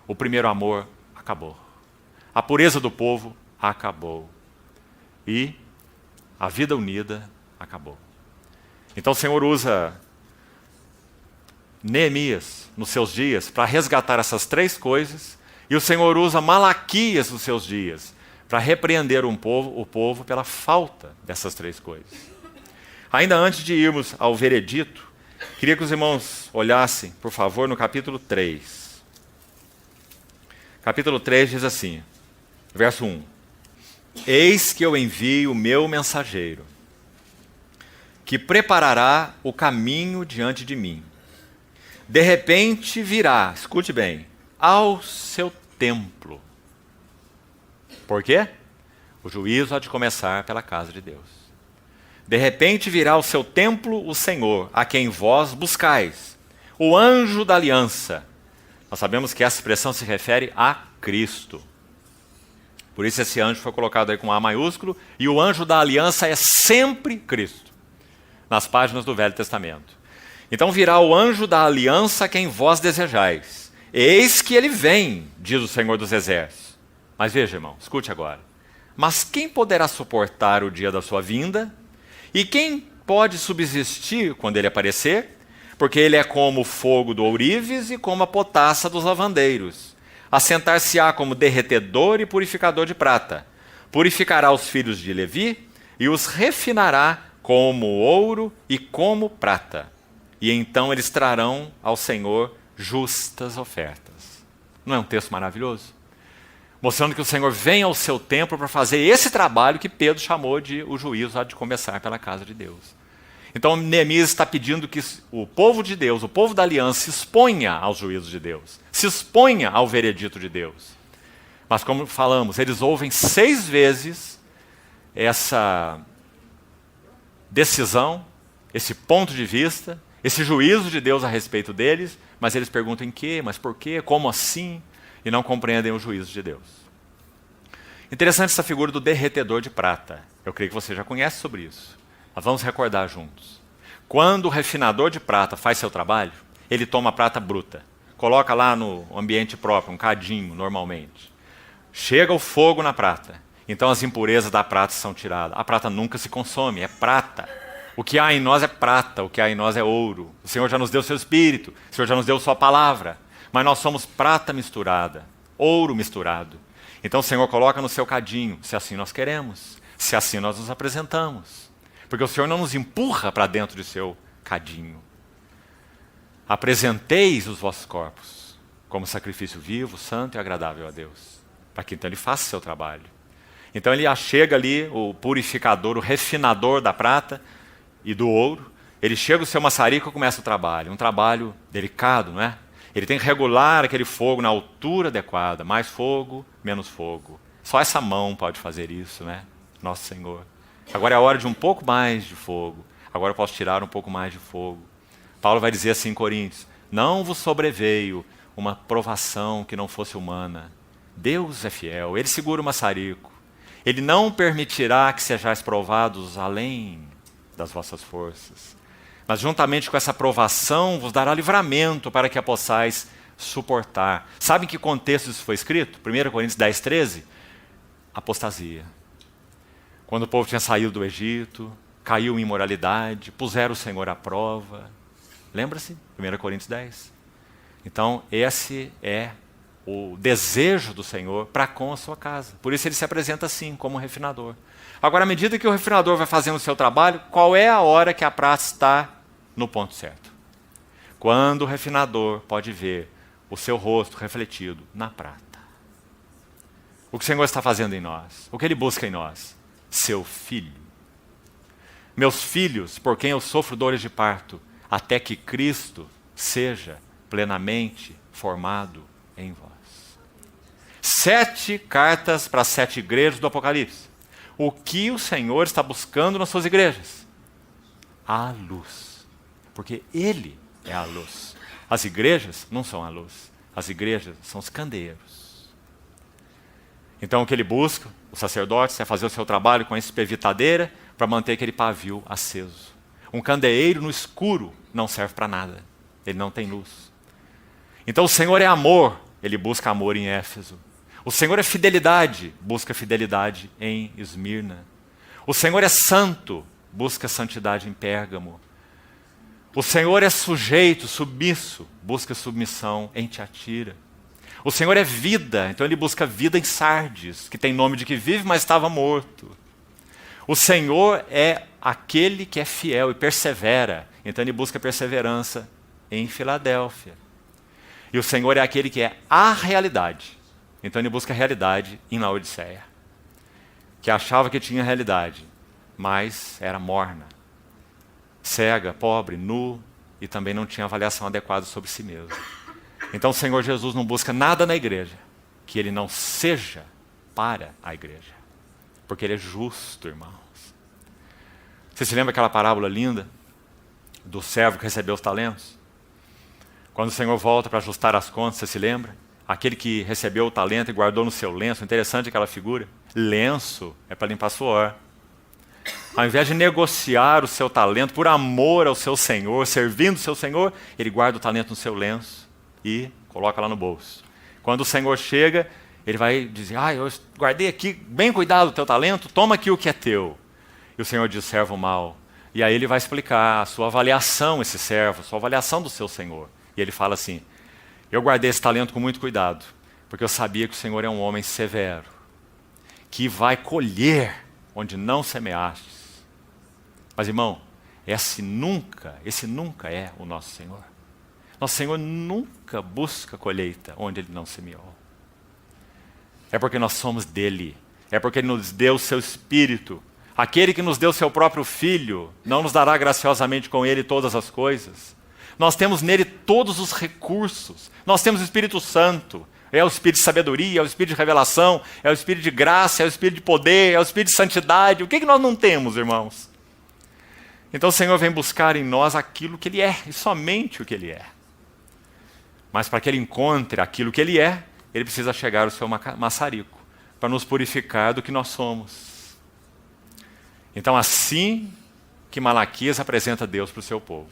O primeiro amor acabou. A pureza do povo acabou. E a vida unida acabou. Então o Senhor usa Neemias nos seus dias para resgatar essas três coisas, e o Senhor usa Malaquias nos seus dias para repreender o povo pela falta dessas três coisas. Ainda antes de irmos ao veredito, queria que os irmãos olhassem, por favor, no capítulo 3. Capítulo 3 diz assim, verso 1. Eis que eu envio o meu mensageiro, que preparará o caminho diante de mim. De repente virá, escute bem, ao seu templo. Por quê? O juízo há de começar pela casa de Deus. De repente virá ao seu templo o Senhor, a quem vós buscais, o anjo da aliança. Nós sabemos que essa expressão se refere a Cristo. Por isso esse anjo foi colocado aí com A maiúsculo, e o anjo da aliança é sempre Cristo, nas páginas do Velho Testamento. Então virá o anjo da aliança a quem vós desejais. Eis que ele vem, diz o Senhor dos Exércitos. Mas veja, irmão, escute agora. Mas quem poderá suportar o dia da sua vinda? E quem pode subsistir quando ele aparecer? Porque ele é como o fogo do ourives e como a potassa dos lavandeiros. Assentar-se-á como derretedor e purificador de prata. Purificará os filhos de Levi e os refinará como ouro e como prata. E então eles trarão ao Senhor justas ofertas. Não é um texto maravilhoso? Mostrando que o Senhor vem ao seu templo para fazer esse trabalho que Pedro chamou de o juízo há de começar pela casa de Deus. Então Neemias está pedindo que o povo de Deus, o povo da aliança, se exponha aos juízos de Deus, se exponha ao veredito de Deus. Mas como falamos, eles ouvem 6 vezes essa decisão, esse ponto de vista, esse juízo de Deus a respeito deles, mas eles perguntam em quê, mas por quê, como assim? E não compreendem o juízo de Deus. Interessante essa figura do derretedor de prata. Eu creio que você já conhece sobre isso. Nós vamos recordar juntos. Quando o refinador de prata faz seu trabalho, ele toma a prata bruta, coloca lá no ambiente próprio, um cadinho normalmente. Chega o fogo na prata, então as impurezas da prata são tiradas. A prata nunca se consome, é prata. O que há em nós é prata, o que há em nós é ouro. O Senhor já nos deu o seu Espírito, o Senhor já nos deu sua palavra. Mas nós somos prata misturada, ouro misturado. Então o Senhor coloca no seu cadinho, se assim nós queremos, se assim nós nos apresentamos. Porque o Senhor não nos empurra para dentro de seu cadinho. Apresenteis os vossos corpos como sacrifício vivo, santo e agradável a Deus, para que então ele faça o seu trabalho. Então ele chega ali, o purificador, o refinador da prata e do ouro, ele chega o seu maçarico e começa o trabalho. Um trabalho delicado, não é? Ele tem que regular aquele fogo na altura adequada. Mais fogo, menos fogo. Só essa mão pode fazer isso, né? Nosso Senhor. Agora é a hora de um pouco mais de fogo. Agora eu posso tirar um pouco mais de fogo. Paulo vai dizer assim em Coríntios: não vos sobreveio uma provação que não fosse humana. Deus é fiel, Ele segura o maçarico. Ele não permitirá que sejais provados além das vossas forças. Mas juntamente com essa provação vos dará livramento para que a possais suportar. Sabe em que contexto isso foi escrito? 1 Coríntios 10, 13. Apostasia. Quando o povo tinha saído do Egito, caiu em imoralidade, puseram o Senhor à prova. Lembra-se? 1 Coríntios 10. Então, esse é o desejo do Senhor para com a sua casa. Por isso ele se apresenta assim, como um refinador. Agora, à medida que o refinador vai fazendo o seu trabalho, qual é a hora que a prata está no ponto certo? Quando o refinador pode ver o seu rosto refletido na prata. O que o Senhor está fazendo em nós? O que Ele busca em nós? Seu filho. Meus filhos, por quem eu sofro dores de parto, até que Cristo seja plenamente formado em vós. 7 cartas para 7 igrejas do Apocalipse. O que o Senhor está buscando nas suas igrejas? A luz. Porque Ele é a luz. As igrejas não são a luz. As igrejas são os candeeiros. Então o que ele busca, o sacerdote, é fazer o seu trabalho com a espevitadeira para manter aquele pavio aceso. Um candeeiro no escuro não serve para nada. Ele não tem luz. Então o Senhor é amor, ele busca amor em Éfeso. O Senhor é fidelidade, busca fidelidade em Esmirna. O Senhor é santo, busca santidade em Pérgamo. O Senhor é sujeito, submisso, busca submissão em Tiatira. O Senhor é vida, então ele busca vida em Sardes, que tem nome de que vive, mas estava morto. O Senhor é aquele que é fiel e persevera, então ele busca perseverança em Filadélfia. E o Senhor é aquele que é a realidade, então ele busca realidade em Laodiceia, que achava que tinha realidade, mas era morna, cega, pobre, nu, e também não tinha avaliação adequada sobre si mesmo. Então o Senhor Jesus não busca nada na igreja que ele não seja para a igreja, porque ele é justo, irmãos. Você se lembra aquela parábola linda do servo que recebeu os talentos? Quando o Senhor volta para ajustar as contas, você se lembra? Aquele que recebeu o talento e guardou no seu lenço, interessante aquela figura. Lenço é para limpar suor. Ao invés de negociar o seu talento por amor ao seu Senhor, servindo o seu Senhor, ele guarda o talento no seu lenço e coloca lá no bolso. Quando o Senhor chega, ele vai dizer, eu guardei aqui, bem cuidado do teu talento, toma aqui o que é teu. E o Senhor diz, servo mau. E aí ele vai explicar a sua avaliação, esse servo, a sua avaliação do seu Senhor. E ele fala assim, eu guardei esse talento com muito cuidado, porque eu sabia que o Senhor é um homem severo, que vai colher onde não semeastes. Mas, irmão, esse nunca é o nosso Senhor. Nosso Senhor nunca busca colheita onde Ele não semeou. É porque nós somos dEle. É porque Ele nos deu o seu Espírito. Aquele que nos deu o seu próprio Filho não nos dará graciosamente com Ele todas as coisas. Nós temos nele todos os recursos. Nós temos o Espírito Santo. É o Espírito de sabedoria, é o Espírito de revelação, é o Espírito de graça, é o Espírito de poder, é o Espírito de santidade. O que nós não temos, irmãos? Então o Senhor vem buscar em nós aquilo que Ele é, e somente o que Ele é. Mas para que Ele encontre aquilo que Ele é, Ele precisa chegar ao seu maçarico, para nos purificar do que nós somos. Então assim que Malaquias apresenta Deus para o seu povo.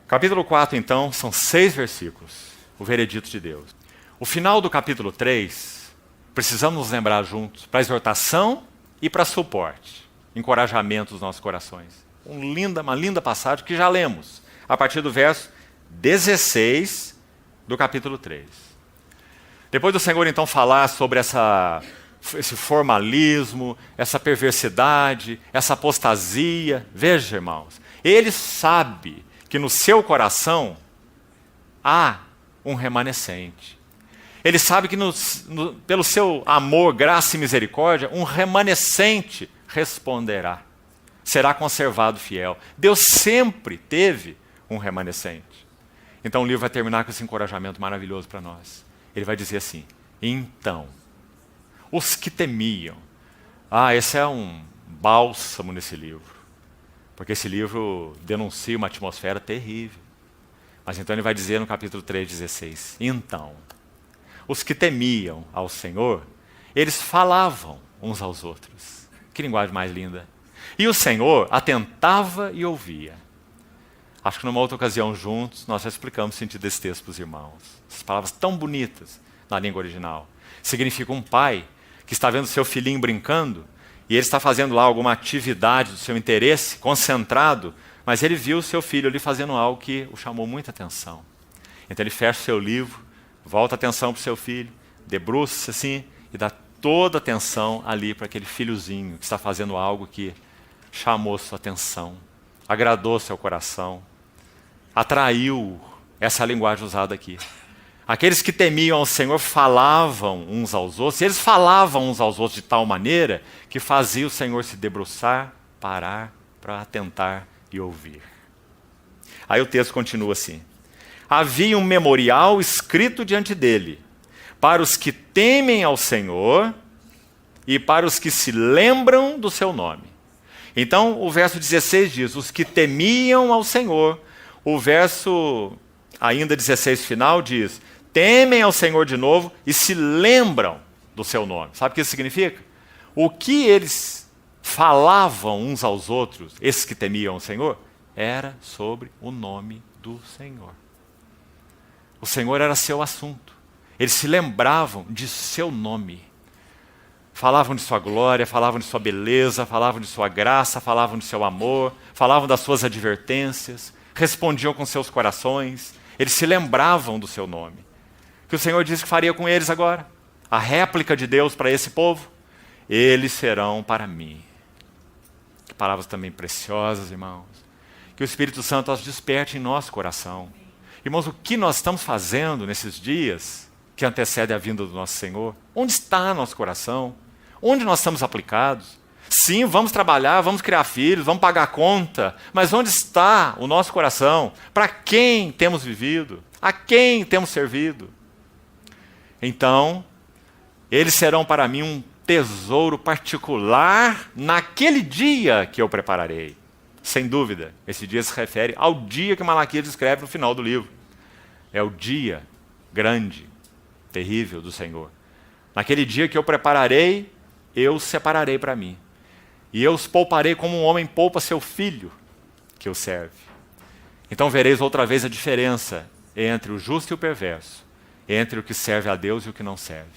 Capítulo 4, então, são 6 versículos, o veredito de Deus. O final do capítulo 3, precisamos nos lembrar juntos, para exortação e para suporte, encorajamento dos nossos corações. Uma linda passagem que já lemos, a partir do verso 16 do capítulo 3. Depois do Senhor, então, falar sobre esse formalismo, essa perversidade, essa apostasia, veja, irmãos, Ele sabe que no seu coração há um remanescente. Ele sabe que pelo seu amor, graça e misericórdia, um remanescente responderá. Será conservado fiel. Deus sempre teve um remanescente. Então o livro vai terminar com esse encorajamento maravilhoso para nós. Ele vai dizer assim, então, os que temiam. Esse é um bálsamo nesse livro. Porque esse livro denuncia uma atmosfera terrível. Mas então ele vai dizer no capítulo 3:16, então, os que temiam ao Senhor, eles falavam uns aos outros. Que linguagem mais linda. E o Senhor atentava e ouvia. Acho que numa outra ocasião juntos, nós já explicamos o sentido desse texto para os irmãos. Essas palavras tão bonitas na língua original. Significa um pai que está vendo seu filhinho brincando, e ele está fazendo lá alguma atividade do seu interesse, concentrado, mas ele viu o seu filho ali fazendo algo que o chamou muita atenção. Então ele fecha o seu livro, volta a atenção para o seu filho, debruça-se assim e dá toda a atenção ali para aquele filhozinho que está fazendo algo que chamou sua atenção, agradou seu coração, atraiu essa linguagem usada aqui. Aqueles que temiam ao Senhor falavam uns aos outros, e eles falavam uns aos outros de tal maneira que fazia o Senhor se debruçar, parar, para atentar e ouvir. Aí o texto continua assim. Havia um memorial escrito diante dele, para os que temem ao Senhor e para os que se lembram do seu nome. Então o verso 16 diz, os que temiam ao Senhor, O verso, ainda 16 final, diz: temem ao Senhor de novo e se lembram do seu nome. Sabe o que isso significa? O que eles falavam uns aos outros, esses que temiam o Senhor, era sobre o nome do Senhor. O Senhor era seu assunto. Eles se lembravam de seu nome. Falavam de sua glória, falavam de sua beleza, falavam de sua graça, falavam de seu amor, falavam das suas advertências, respondiam com seus corações. Eles se lembravam do seu nome. O que o Senhor disse que faria com eles agora? A réplica de Deus para esse povo? Eles serão para mim. Que palavras também preciosas, irmãos. Que o Espírito Santo as desperte em nosso coração. Irmãos, o que nós estamos fazendo nesses dias que antecedem a vinda do nosso Senhor? Onde está nosso coração? Onde nós estamos aplicados? Sim, vamos trabalhar, vamos criar filhos, vamos pagar a conta, mas onde está o nosso coração? Para quem temos vivido? A quem temos servido? Então, eles serão para mim um tesouro particular naquele dia que eu prepararei. Sem dúvida, esse dia se refere ao dia que Malaquias descreve no final do livro. É o dia grande, terrível do Senhor. Naquele dia que eu prepararei, eu os separarei para mim. E eu os pouparei como um homem poupa seu filho que o serve. Então vereis outra vez a diferença entre o justo e o perverso, entre o que serve a Deus e o que não serve.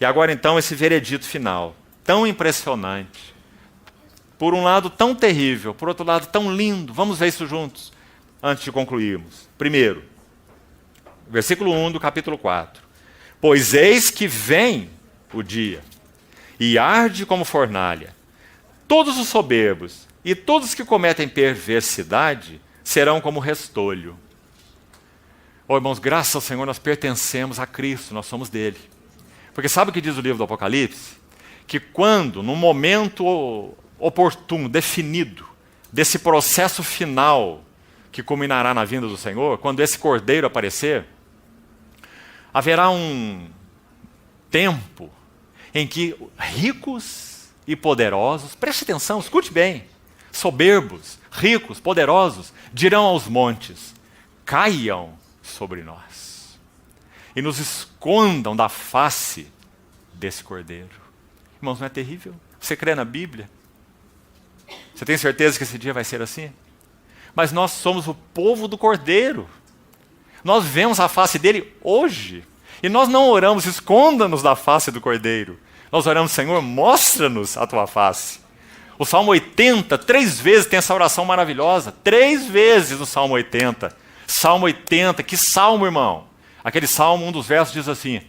E agora então esse veredito final, tão impressionante, por um lado tão terrível, por outro lado tão lindo. Vamos ver isso juntos, antes de concluirmos. Primeiro, versículo 1 do capítulo 4. Pois eis que vem o dia, e arde como fornalha. Todos os soberbos e todos que cometem perversidade serão como restolho. Oh, irmãos, graças ao Senhor nós pertencemos a Cristo, nós somos dele. Porque sabe o que diz o livro do Apocalipse? Que quando, no momento oportuno, definido, desse processo final que culminará na vinda do Senhor, quando esse cordeiro aparecer, haverá um tempo em que ricos e poderosos, preste atenção, escute bem, soberbos, ricos, poderosos, dirão aos montes: caiam sobre nós e nos escondam da face desse cordeiro. Irmãos, não é terrível? Você crê na Bíblia? Você tem certeza que esse dia vai ser assim? Mas nós somos o povo do cordeiro. Nós vemos a face dele hoje. E nós não oramos: esconda-nos da face do cordeiro. Nós oramos: Senhor, mostra-nos a tua face. O Salmo 80, 3 vezes tem essa oração maravilhosa. 3 vezes no Salmo 80. Salmo 80, que salmo, irmão? Aquele salmo, um dos versos diz assim: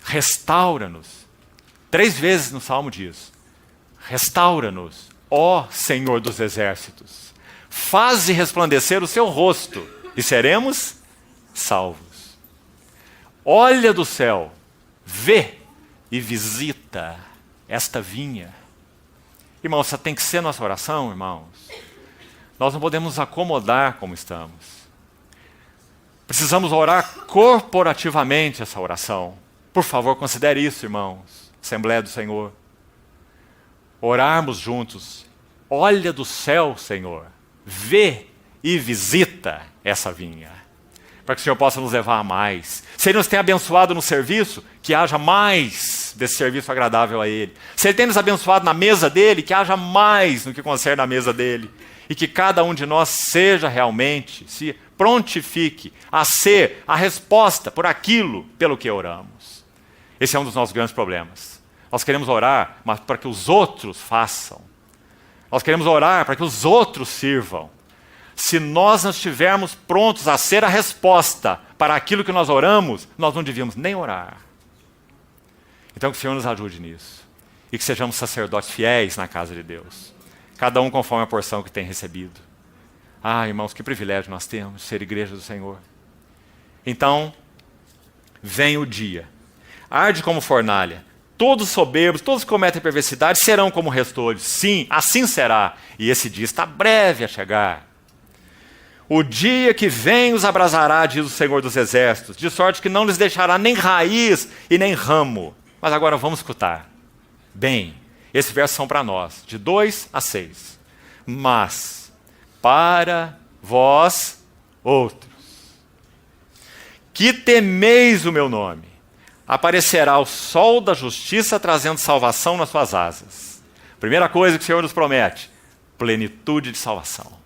restaura-nos. 3 vezes no salmo diz: restaura-nos, ó Senhor dos exércitos. Faze resplandecer o seu rosto e seremos salvos. Olha do céu, vê e visita esta vinha. Irmãos, essa tem que ser nossa oração, irmãos. Nós não podemos nos acomodar como estamos. Precisamos orar corporativamente essa oração. Por favor, considere isso, irmãos. Assembleia do Senhor. Orarmos juntos. Olha do céu, Senhor. Vê e visita essa vinha. Para que o Senhor possa nos levar a mais. Se Ele nos tem abençoado no serviço, que haja mais desse serviço agradável a Ele. Se Ele tem nos abençoado na mesa dEle, que haja mais no que concerne a mesa dEle. E que cada um de nós seja realmente, se prontifique a ser a resposta por aquilo pelo que oramos. Esse é um dos nossos grandes problemas. Nós queremos orar, mas para que os outros façam. Nós queremos orar para que os outros sirvam. Se nós não estivermos prontos a ser a resposta para aquilo que nós oramos, nós não devíamos nem orar. Então que o Senhor nos ajude nisso. E que sejamos sacerdotes fiéis na casa de Deus. Cada um conforme a porção que tem recebido. Ah, irmãos, que privilégio nós temos de ser igreja do Senhor. Então, vem o dia. Arde como fornalha. Todos os soberbos, todos que cometem perversidade serão como restolhos. Sim, assim será. E esse dia está breve a chegar. O dia que vem os abrasará, diz o Senhor dos Exércitos, de sorte que não lhes deixará nem raiz e nem ramo. Mas agora vamos escutar. Bem, esses versos são para nós, de 2 a 6. Mas, para vós outros, que temeis o meu nome, aparecerá o sol da justiça trazendo salvação nas suas asas. Primeira coisa que o Senhor nos promete, plenitude de salvação.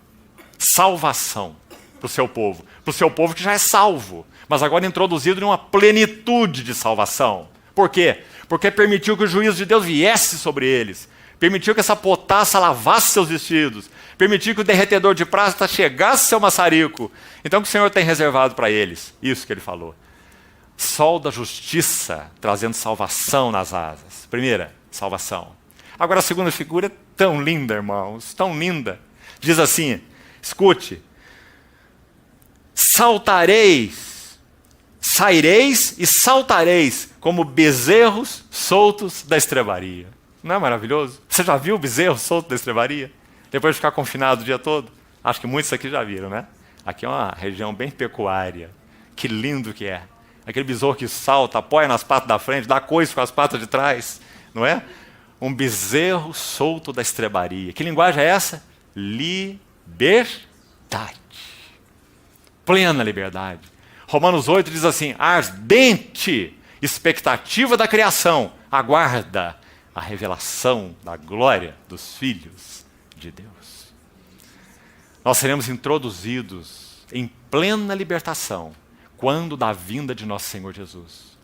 Salvação para o seu povo que já é salvo, mas agora introduzido em uma plenitude de salvação. Por quê? Porque permitiu que o juízo de Deus viesse sobre eles, permitiu que essa potassa lavasse seus vestidos, permitiu que o derretedor de prata chegasse ao seu maçarico. Então o que o Senhor tem reservado para eles? Isso que ele falou. Sol da justiça, trazendo salvação nas asas. Primeira, salvação. Agora a segunda figura é tão linda, irmãos, tão linda. Diz assim, escute, saltareis, saireis e saltareis como bezerros soltos da estrebaria. Não é maravilhoso? Você já viu o bezerro solto da estrebaria? Depois de ficar confinado o dia todo? Acho que muitos aqui já viram, né? Aqui é uma região bem pecuária. Que lindo que é. Aquele besouro que salta, apoia nas patas da frente, dá coice com as patas de trás, não é? Um bezerro solto da estrebaria. Que linguagem é essa? Liberdade. Plena liberdade. Romanos 8 diz assim, ardente expectativa da criação, aguarda a revelação da glória dos filhos de Deus. Nós seremos introduzidos em plena libertação quando da vinda de nosso Senhor Jesus.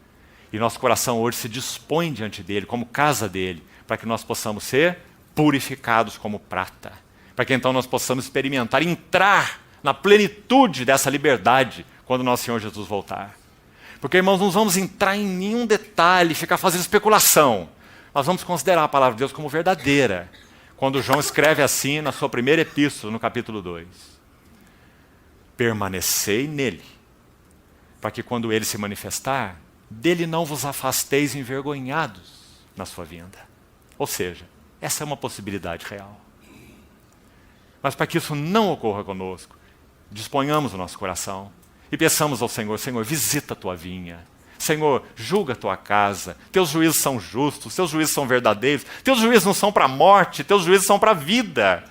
E nosso coração hoje se dispõe diante dele, como casa dele, para que nós possamos ser purificados como prata. Para que então nós possamos experimentar, entrar na plenitude dessa liberdade quando nosso Senhor Jesus voltar. Porque, irmãos, não vamos entrar em nenhum detalhe, ficar fazendo especulação. Nós vamos considerar a palavra de Deus como verdadeira. Quando João escreve assim na sua primeira epístola, no capítulo 2. Permanecei nele, para que quando ele se manifestar, dele não vos afasteis envergonhados na sua vinda. Ou seja, essa é uma possibilidade real. Mas para que isso não ocorra conosco, disponhamos o nosso coração e peçamos ao Senhor, Senhor, visita a tua vinha. Senhor, julga a tua casa. Teus juízos são justos, teus juízos são verdadeiros. Teus juízos não são para a morte, teus juízos são para a vida.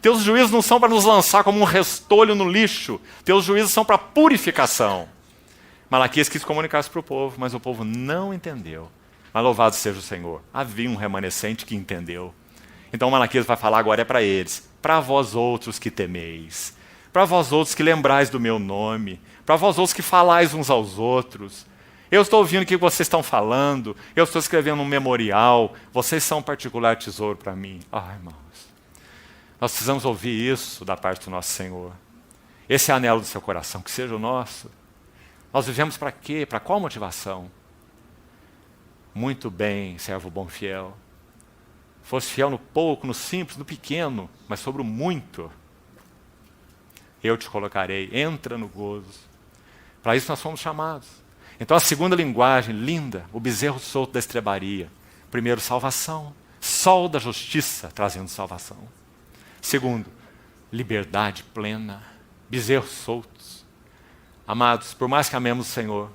Teus juízos não são para nos lançar como um restolho no lixo. Teus juízos são para purificação. Malaquias quis comunicar isso para o povo, mas o povo não entendeu. Mas louvado seja o Senhor. Havia um remanescente que entendeu. Então Malaquias vai falar agora é para eles. Para vós outros que temeis. Para vós outros que lembrais do meu nome. Para vós outros que falais uns aos outros. Eu estou ouvindo o que vocês estão falando. Eu estou escrevendo um memorial. Vocês são um particular tesouro para mim. Irmãos. Nós precisamos ouvir isso da parte do nosso Senhor. Esse é o anelo do seu coração, que seja o nosso. Nós vivemos para quê? Para qual motivação? Muito bem, servo bom fiel. Fosse fiel no pouco, no simples, no pequeno, mas sobre o muito. Eu te colocarei, entra no gozo. Para isso nós fomos chamados. Então a segunda linguagem, linda, o bezerro solto da estrebaria. Primeiro, salvação. Sol da justiça, trazendo salvação. Segundo, liberdade plena. Bezerros soltos. Amados, por mais que amemos o Senhor,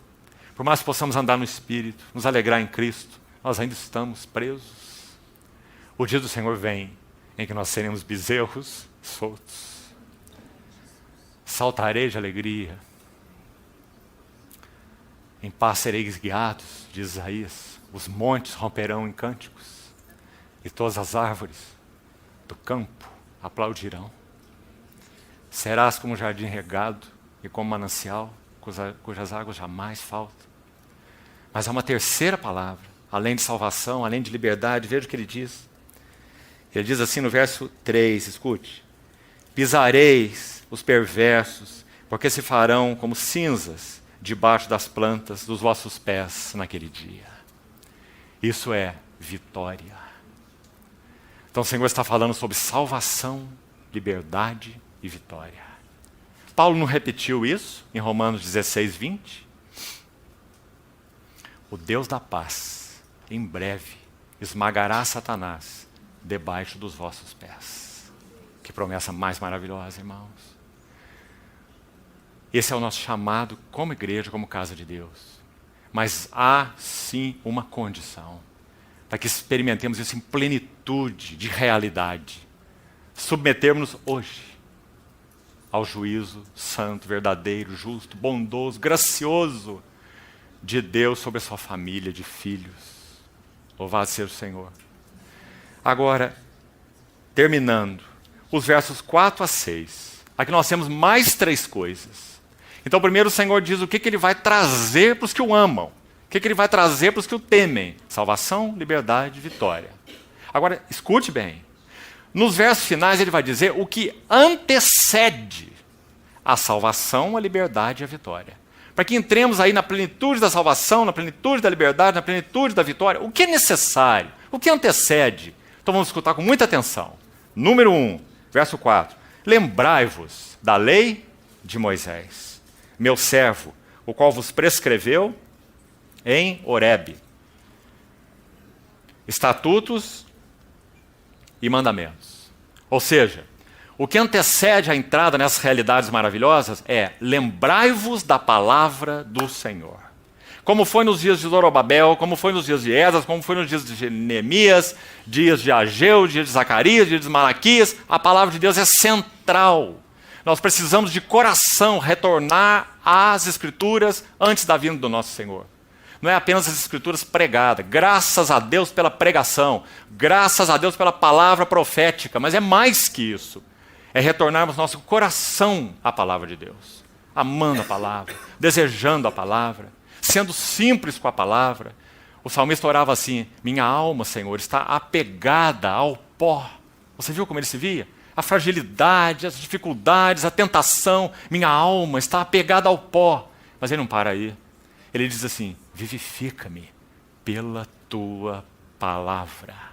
por mais que possamos andar no Espírito, nos alegrar em Cristo, nós ainda estamos presos. O dia do Senhor vem, em que nós seremos bezerros soltos. Saltarei de alegria. Em paz sereis guiados, diz Isaías. Os montes romperão em cânticos, e todas as árvores do campo aplaudirão. Serás como um jardim regado, e como manancial, cujas águas jamais faltam. Mas há uma terceira palavra, além de salvação, além de liberdade, veja o que ele diz. Ele diz assim no verso 3, escute. Pisareis os perversos, porque se farão como cinzas debaixo das plantas dos vossos pés naquele dia. Isso é vitória. Então o Senhor está falando sobre salvação, liberdade e vitória. Paulo não repetiu isso em Romanos 16, 20? O Deus da paz, em breve, esmagará Satanás debaixo dos vossos pés. Que promessa mais maravilhosa, irmãos. Esse é o nosso chamado como igreja, como casa de Deus. Mas há, sim, uma condição para que experimentemos isso em plenitude de realidade. Submetermos-nos hoje. ao juízo santo, verdadeiro, justo, bondoso, gracioso de Deus sobre a sua família de filhos. Louvado seja o Senhor. Agora, terminando, os versos 4 a 6. Aqui nós temos mais 3 coisas. Então, primeiro o Senhor diz o que Ele vai trazer para os que o amam. O que Ele vai trazer para os que o temem. Salvação, liberdade, vitória. Agora, escute bem. Nos versos finais ele vai dizer o que antecede a salvação, a liberdade e a vitória. Para que entremos aí na plenitude da salvação, na plenitude da liberdade, na plenitude da vitória, o que é necessário? O que antecede? Então vamos escutar com muita atenção. Número 1, verso 4. Lembrai-vos da lei de Moisés, meu servo, o qual vos prescreveu em Horebe. Estatutos e mandamentos. Ou seja, o que antecede a entrada nessas realidades maravilhosas é lembrai-vos da palavra do Senhor. Como foi nos dias de Zorobabel, como foi nos dias de Esdras, como foi nos dias de Neemias, dias de Ageu, dias de Zacarias, dias de Malaquias, a palavra de Deus é central. Nós precisamos de coração retornar às Escrituras antes da vinda do nosso Senhor. Não é apenas as Escrituras pregadas, graças a Deus pela pregação, graças a Deus pela palavra profética, mas é mais que isso. É retornarmos nosso coração à palavra de Deus, amando a palavra, desejando a palavra, sendo simples com a palavra. O salmista orava assim: minha alma, Senhor, está apegada ao pó. Você viu como ele se via? A fragilidade, as dificuldades, a tentação, minha alma está apegada ao pó. Mas ele não para aí. Ele diz assim: vivifica-me pela tua palavra.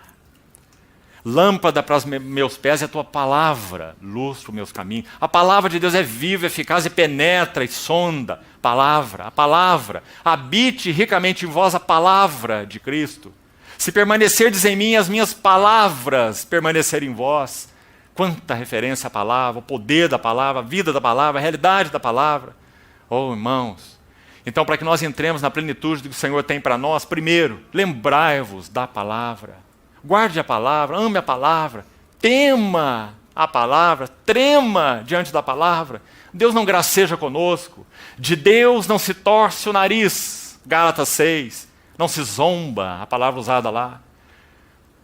Lâmpada para os meus pés é a tua palavra, luz para os meus caminhos. A palavra de Deus é viva, eficaz e penetra e sonda. A palavra. Habite ricamente em vós a palavra de Cristo. Se permanecerdes em mim, as minhas palavras permanecerem em vós. Quanta referência à palavra, o poder da palavra, a vida da palavra, a realidade da palavra. Oh, irmãos. Então, para que nós entremos na plenitude do que o Senhor tem para nós, primeiro, lembrai-vos da palavra. Guarde a palavra, ame a palavra, tema a palavra, trema diante da palavra. Deus não graceja conosco, de Deus não se torce o nariz, Gálatas 6, não se zomba, a palavra usada lá.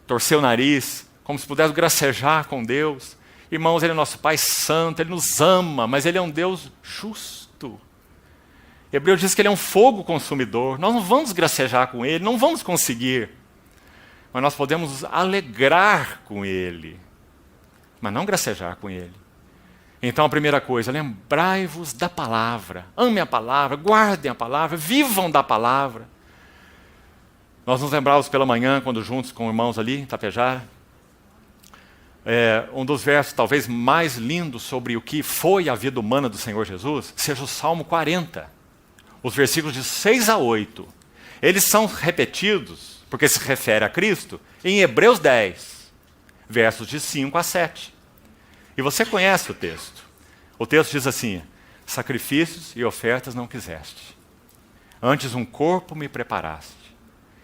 Torcer o nariz, como se pudesse gracejar com Deus. Irmãos, Ele é nosso Pai Santo, Ele nos ama, mas Ele é um Deus justo. Hebreus diz que Ele é um fogo consumidor, nós não vamos gracejar com Ele, não vamos conseguir. Mas nós podemos nos alegrar com Ele, mas não gracejar com Ele. Então a primeira coisa, lembrai-vos da palavra, amem a palavra, guardem a palavra, vivam da palavra. Nós nos lembrávamos pela manhã, quando juntos com irmãos ali em Tapejara, um dos versos talvez mais lindos sobre o que foi a vida humana do Senhor Jesus, seja o Salmo 40, os versículos de 6 a 8. Eles são repetidos, porque se refere a Cristo, em Hebreus 10, versos de 5 a 7. E você conhece o texto. O texto diz assim: sacrifícios e ofertas não quiseste, antes um corpo me preparaste.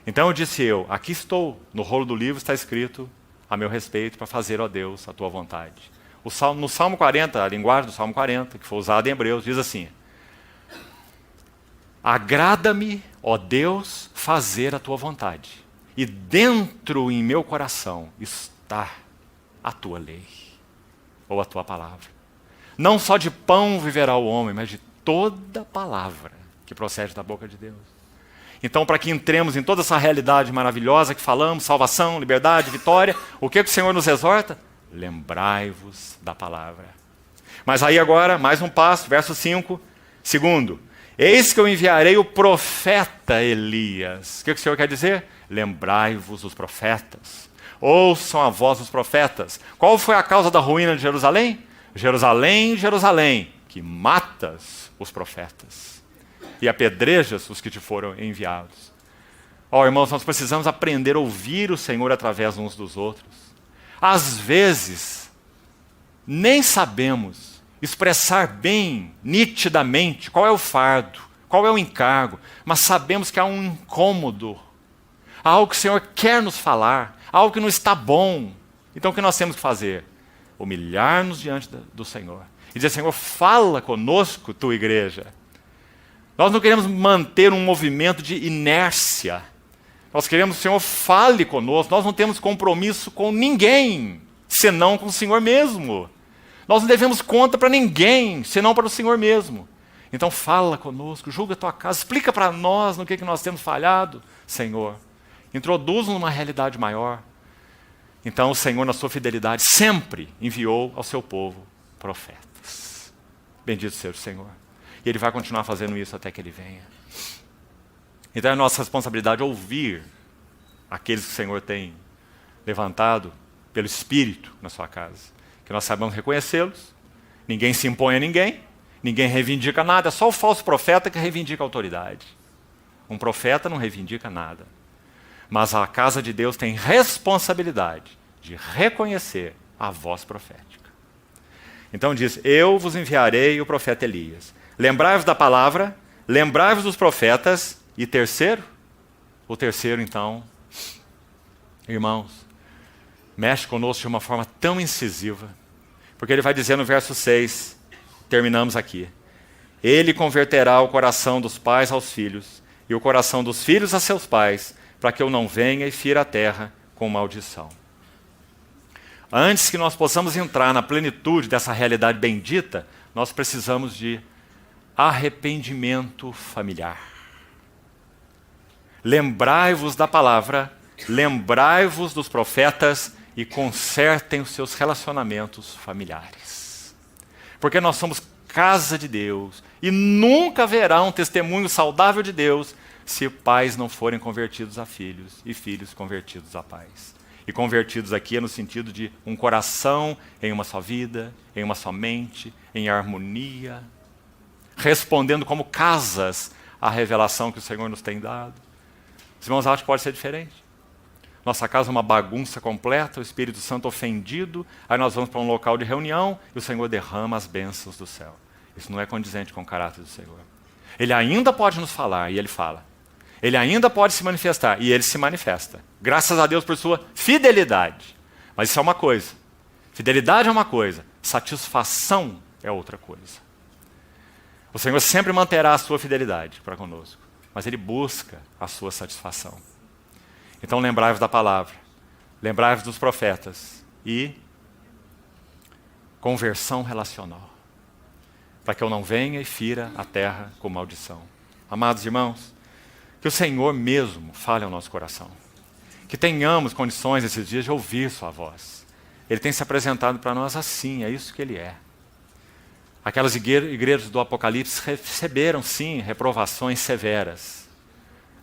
Então eu disse aqui estou, no rolo do livro está escrito a meu respeito para fazer, ó Deus, a tua vontade. No Salmo 40, a linguagem do Salmo 40, que foi usada em Hebreus, diz assim: agrada-me, ó Deus, fazer a tua vontade, e dentro em meu coração está a tua lei, ou a tua palavra. Não só de pão viverá o homem, mas de toda palavra que procede da boca de Deus. Então, para que entremos em toda essa realidade maravilhosa que falamos, salvação, liberdade, vitória, o que o Senhor nos exorta? Lembrai-vos da palavra. Mas aí agora, mais um passo, verso 5. Segundo, eis que eu enviarei o profeta Elias. O que o Senhor quer dizer? Lembrai-vos dos profetas. Ouçam a voz dos profetas. Qual foi a causa da ruína de Jerusalém? Jerusalém, Jerusalém, que matas os profetas e apedrejas os que te foram enviados. Irmãos, nós precisamos aprender a ouvir o Senhor através uns dos outros. Às vezes, nem sabemos expressar bem, nitidamente, qual é o fardo, qual é o encargo, mas sabemos que há um incômodo, há algo que o Senhor quer nos falar, algo que não está bom. Então o que nós temos que fazer? Humilhar-nos diante do Senhor e dizer, Senhor, fala conosco, tua igreja. Nós não queremos manter um movimento de inércia. Nós queremos, Senhor, fale conosco. Nós não temos compromisso com ninguém, senão com o Senhor mesmo. Nós não devemos conta para ninguém, senão para o Senhor mesmo. Então fala conosco, julga a tua casa, explica para nós no que nós temos falhado, Senhor. Introduz-nos numa realidade maior. Então o Senhor, na sua fidelidade, sempre enviou ao seu povo profetas. Bendito seja o Senhor. E Ele vai continuar fazendo isso até que Ele venha. Então é nossa responsabilidade ouvir aqueles que o Senhor tem levantado pelo Espírito na sua casa. Que nós saibamos reconhecê-los. Ninguém se impõe a ninguém. Ninguém reivindica nada. É só o falso profeta que reivindica a autoridade. Um profeta não reivindica nada. Mas a casa de Deus tem responsabilidade de reconhecer a voz profética. Então diz, eu vos enviarei o profeta Elias. Lembrai-vos da palavra, lembrai-vos dos profetas. E terceiro? O terceiro, então, irmãos, mexe conosco de uma forma tão incisiva. Porque ele vai dizer no verso 6, terminamos aqui. Ele converterá o coração dos pais aos filhos, e o coração dos filhos a seus pais, para que eu não venha e fira a terra com maldição. Antes que nós possamos entrar na plenitude dessa realidade bendita, nós precisamos de arrependimento familiar. Lembrai-vos da palavra, lembrai-vos dos profetas e consertem os seus relacionamentos familiares. Porque nós somos casa de Deus e nunca haverá um testemunho saudável de Deus se pais não forem convertidos a filhos e filhos convertidos a pais. E convertidos aqui é no sentido de um coração em uma só vida, em uma só mente, em harmonia, respondendo como casas à revelação que o Senhor nos tem dado. Os irmãos acham que pode ser diferente. Nossa casa é uma bagunça completa, o Espírito Santo ofendido, aí nós vamos para um local de reunião e o Senhor derrama as bênçãos do céu. Isso não é condizente com o caráter do Senhor. Ele ainda pode nos falar, e Ele fala. Ele ainda pode se manifestar, e Ele se manifesta. Graças a Deus por sua fidelidade. Mas isso é uma coisa. Fidelidade é uma coisa, satisfação é outra coisa. O Senhor sempre manterá a sua fidelidade para conosco, mas Ele busca a sua satisfação. Então lembrai-vos da palavra, lembrai-vos dos profetas e conversão relacional, para que eu não venha e fira a terra com maldição. Amados irmãos, que o Senhor mesmo fale ao nosso coração, que tenhamos condições esses dias de ouvir sua voz. Ele tem se apresentado para nós assim, é isso que Ele é. Aquelas igrejas do Apocalipse receberam, sim, reprovações severas.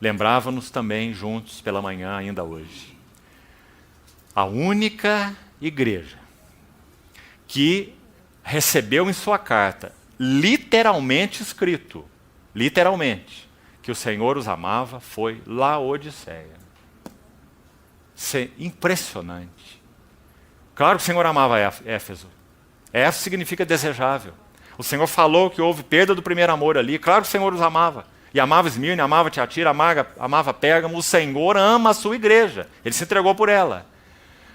Lembrava-nos também juntos pela manhã, ainda hoje. A única igreja que recebeu em sua carta, literalmente escrito, literalmente, que o Senhor os amava, foi Laodiceia. Isso é impressionante. Claro que o Senhor amava Éfeso. Éfeso significa desejável. O Senhor falou que houve perda do primeiro amor ali. Claro que o Senhor os amava. E amava Esmirna, amava Tiatira, amava Pérgamo. O Senhor ama a sua igreja. Ele se entregou por ela.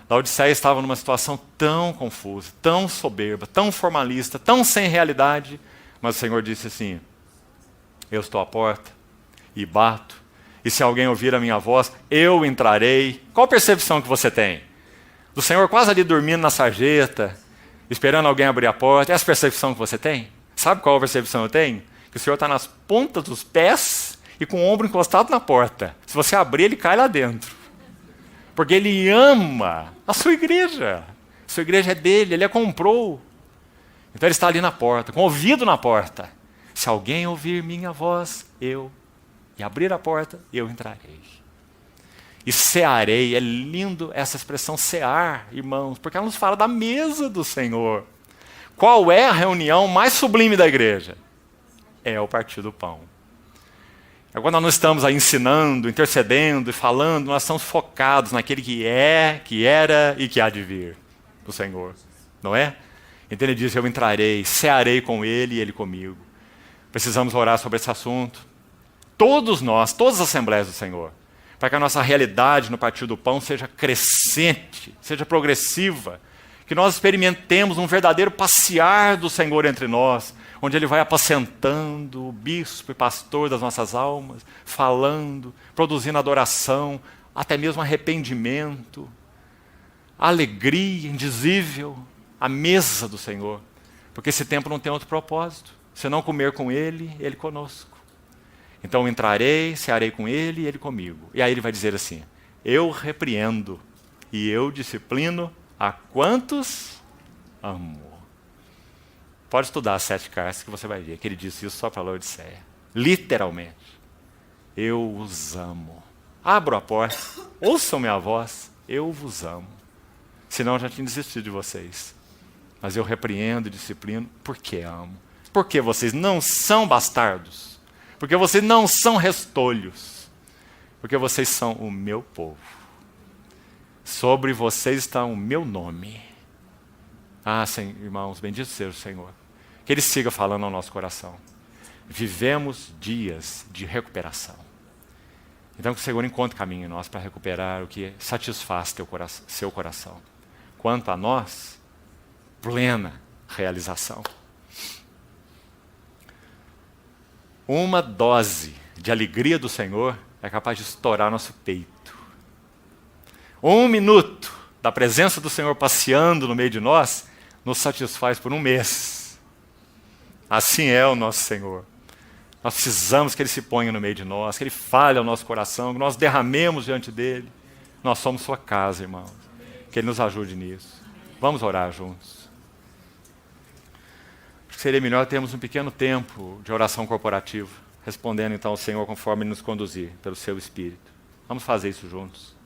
Laodiceia estava numa situação tão confusa, tão soberba, tão formalista, tão sem realidade. Mas o Senhor disse assim, eu estou à porta e bato. E se alguém ouvir a minha voz, eu entrarei. Qual a percepção que você tem? Do Senhor quase ali dormindo na sarjeta, esperando alguém abrir a porta. É essa percepção que você tem? Sabe qual a percepção eu tenho? Que o Senhor está nas pontas dos pés e com o ombro encostado na porta. Se você abrir, Ele cai lá dentro. Porque Ele ama a sua igreja. A sua igreja é dele, Ele a comprou. Então Ele está ali na porta, com o ouvido na porta. Se alguém ouvir minha voz, e abrir a porta, eu entrarei. E cearei, é lindo essa expressão cear, irmãos, porque ela nos fala da mesa do Senhor. Qual é a reunião mais sublime da igreja? É o partir do pão. Agora nós não estamos aí ensinando, intercedendo e falando, nós estamos focados naquele que é, que era e que há de vir, do Senhor, não é? Então Ele diz, eu entrarei, cearei com Ele e Ele comigo. Precisamos orar sobre esse assunto. Todos nós, todas as assembleias do Senhor, para que a nossa realidade no partir do pão seja crescente, seja progressiva, Que nós experimentemos um verdadeiro passear do Senhor entre nós, onde Ele vai apacentando o bispo e pastor das nossas almas, falando, produzindo adoração, até mesmo arrependimento, alegria indizível, à mesa do Senhor. Porque esse tempo não tem outro propósito, senão comer com Ele, Ele conosco. Então entrarei, cearei com Ele e Ele comigo. E aí Ele vai dizer assim, eu repreendo e eu disciplino a quantos amo. Pode estudar as 7 cartas que você vai ver que ele disse isso só para a Laodiceia. Literalmente. Eu os amo. Abro a porta, ouçam minha voz, eu vos amo. Senão eu já tinha desistido de vocês. Mas eu repreendo e disciplino porque amo. Porque vocês não são bastardos. Porque vocês não são restolhos. Porque vocês são o meu povo. Sobre vocês está o meu nome. Ah, sim, irmãos, bendito seja o Senhor. Que Ele siga falando ao nosso coração. Vivemos dias de recuperação. Então que o Senhor encontre caminho em nós para recuperar o que satisfaz seu coração. Quanto a nós, plena realização. Uma dose de alegria do Senhor é capaz de estourar nosso peito. 1 minuto da presença do Senhor passeando no meio de nós nos satisfaz por 1 mês. Assim é o nosso Senhor. Nós precisamos que Ele se ponha no meio de nós, que Ele fale ao nosso coração, que nós derramemos diante dEle. Nós somos sua casa, irmãos. Que Ele nos ajude nisso. Vamos orar juntos. Seria melhor termos um pequeno tempo de oração corporativa, respondendo então ao Senhor conforme Ele nos conduzir, pelo seu Espírito. Vamos fazer isso juntos.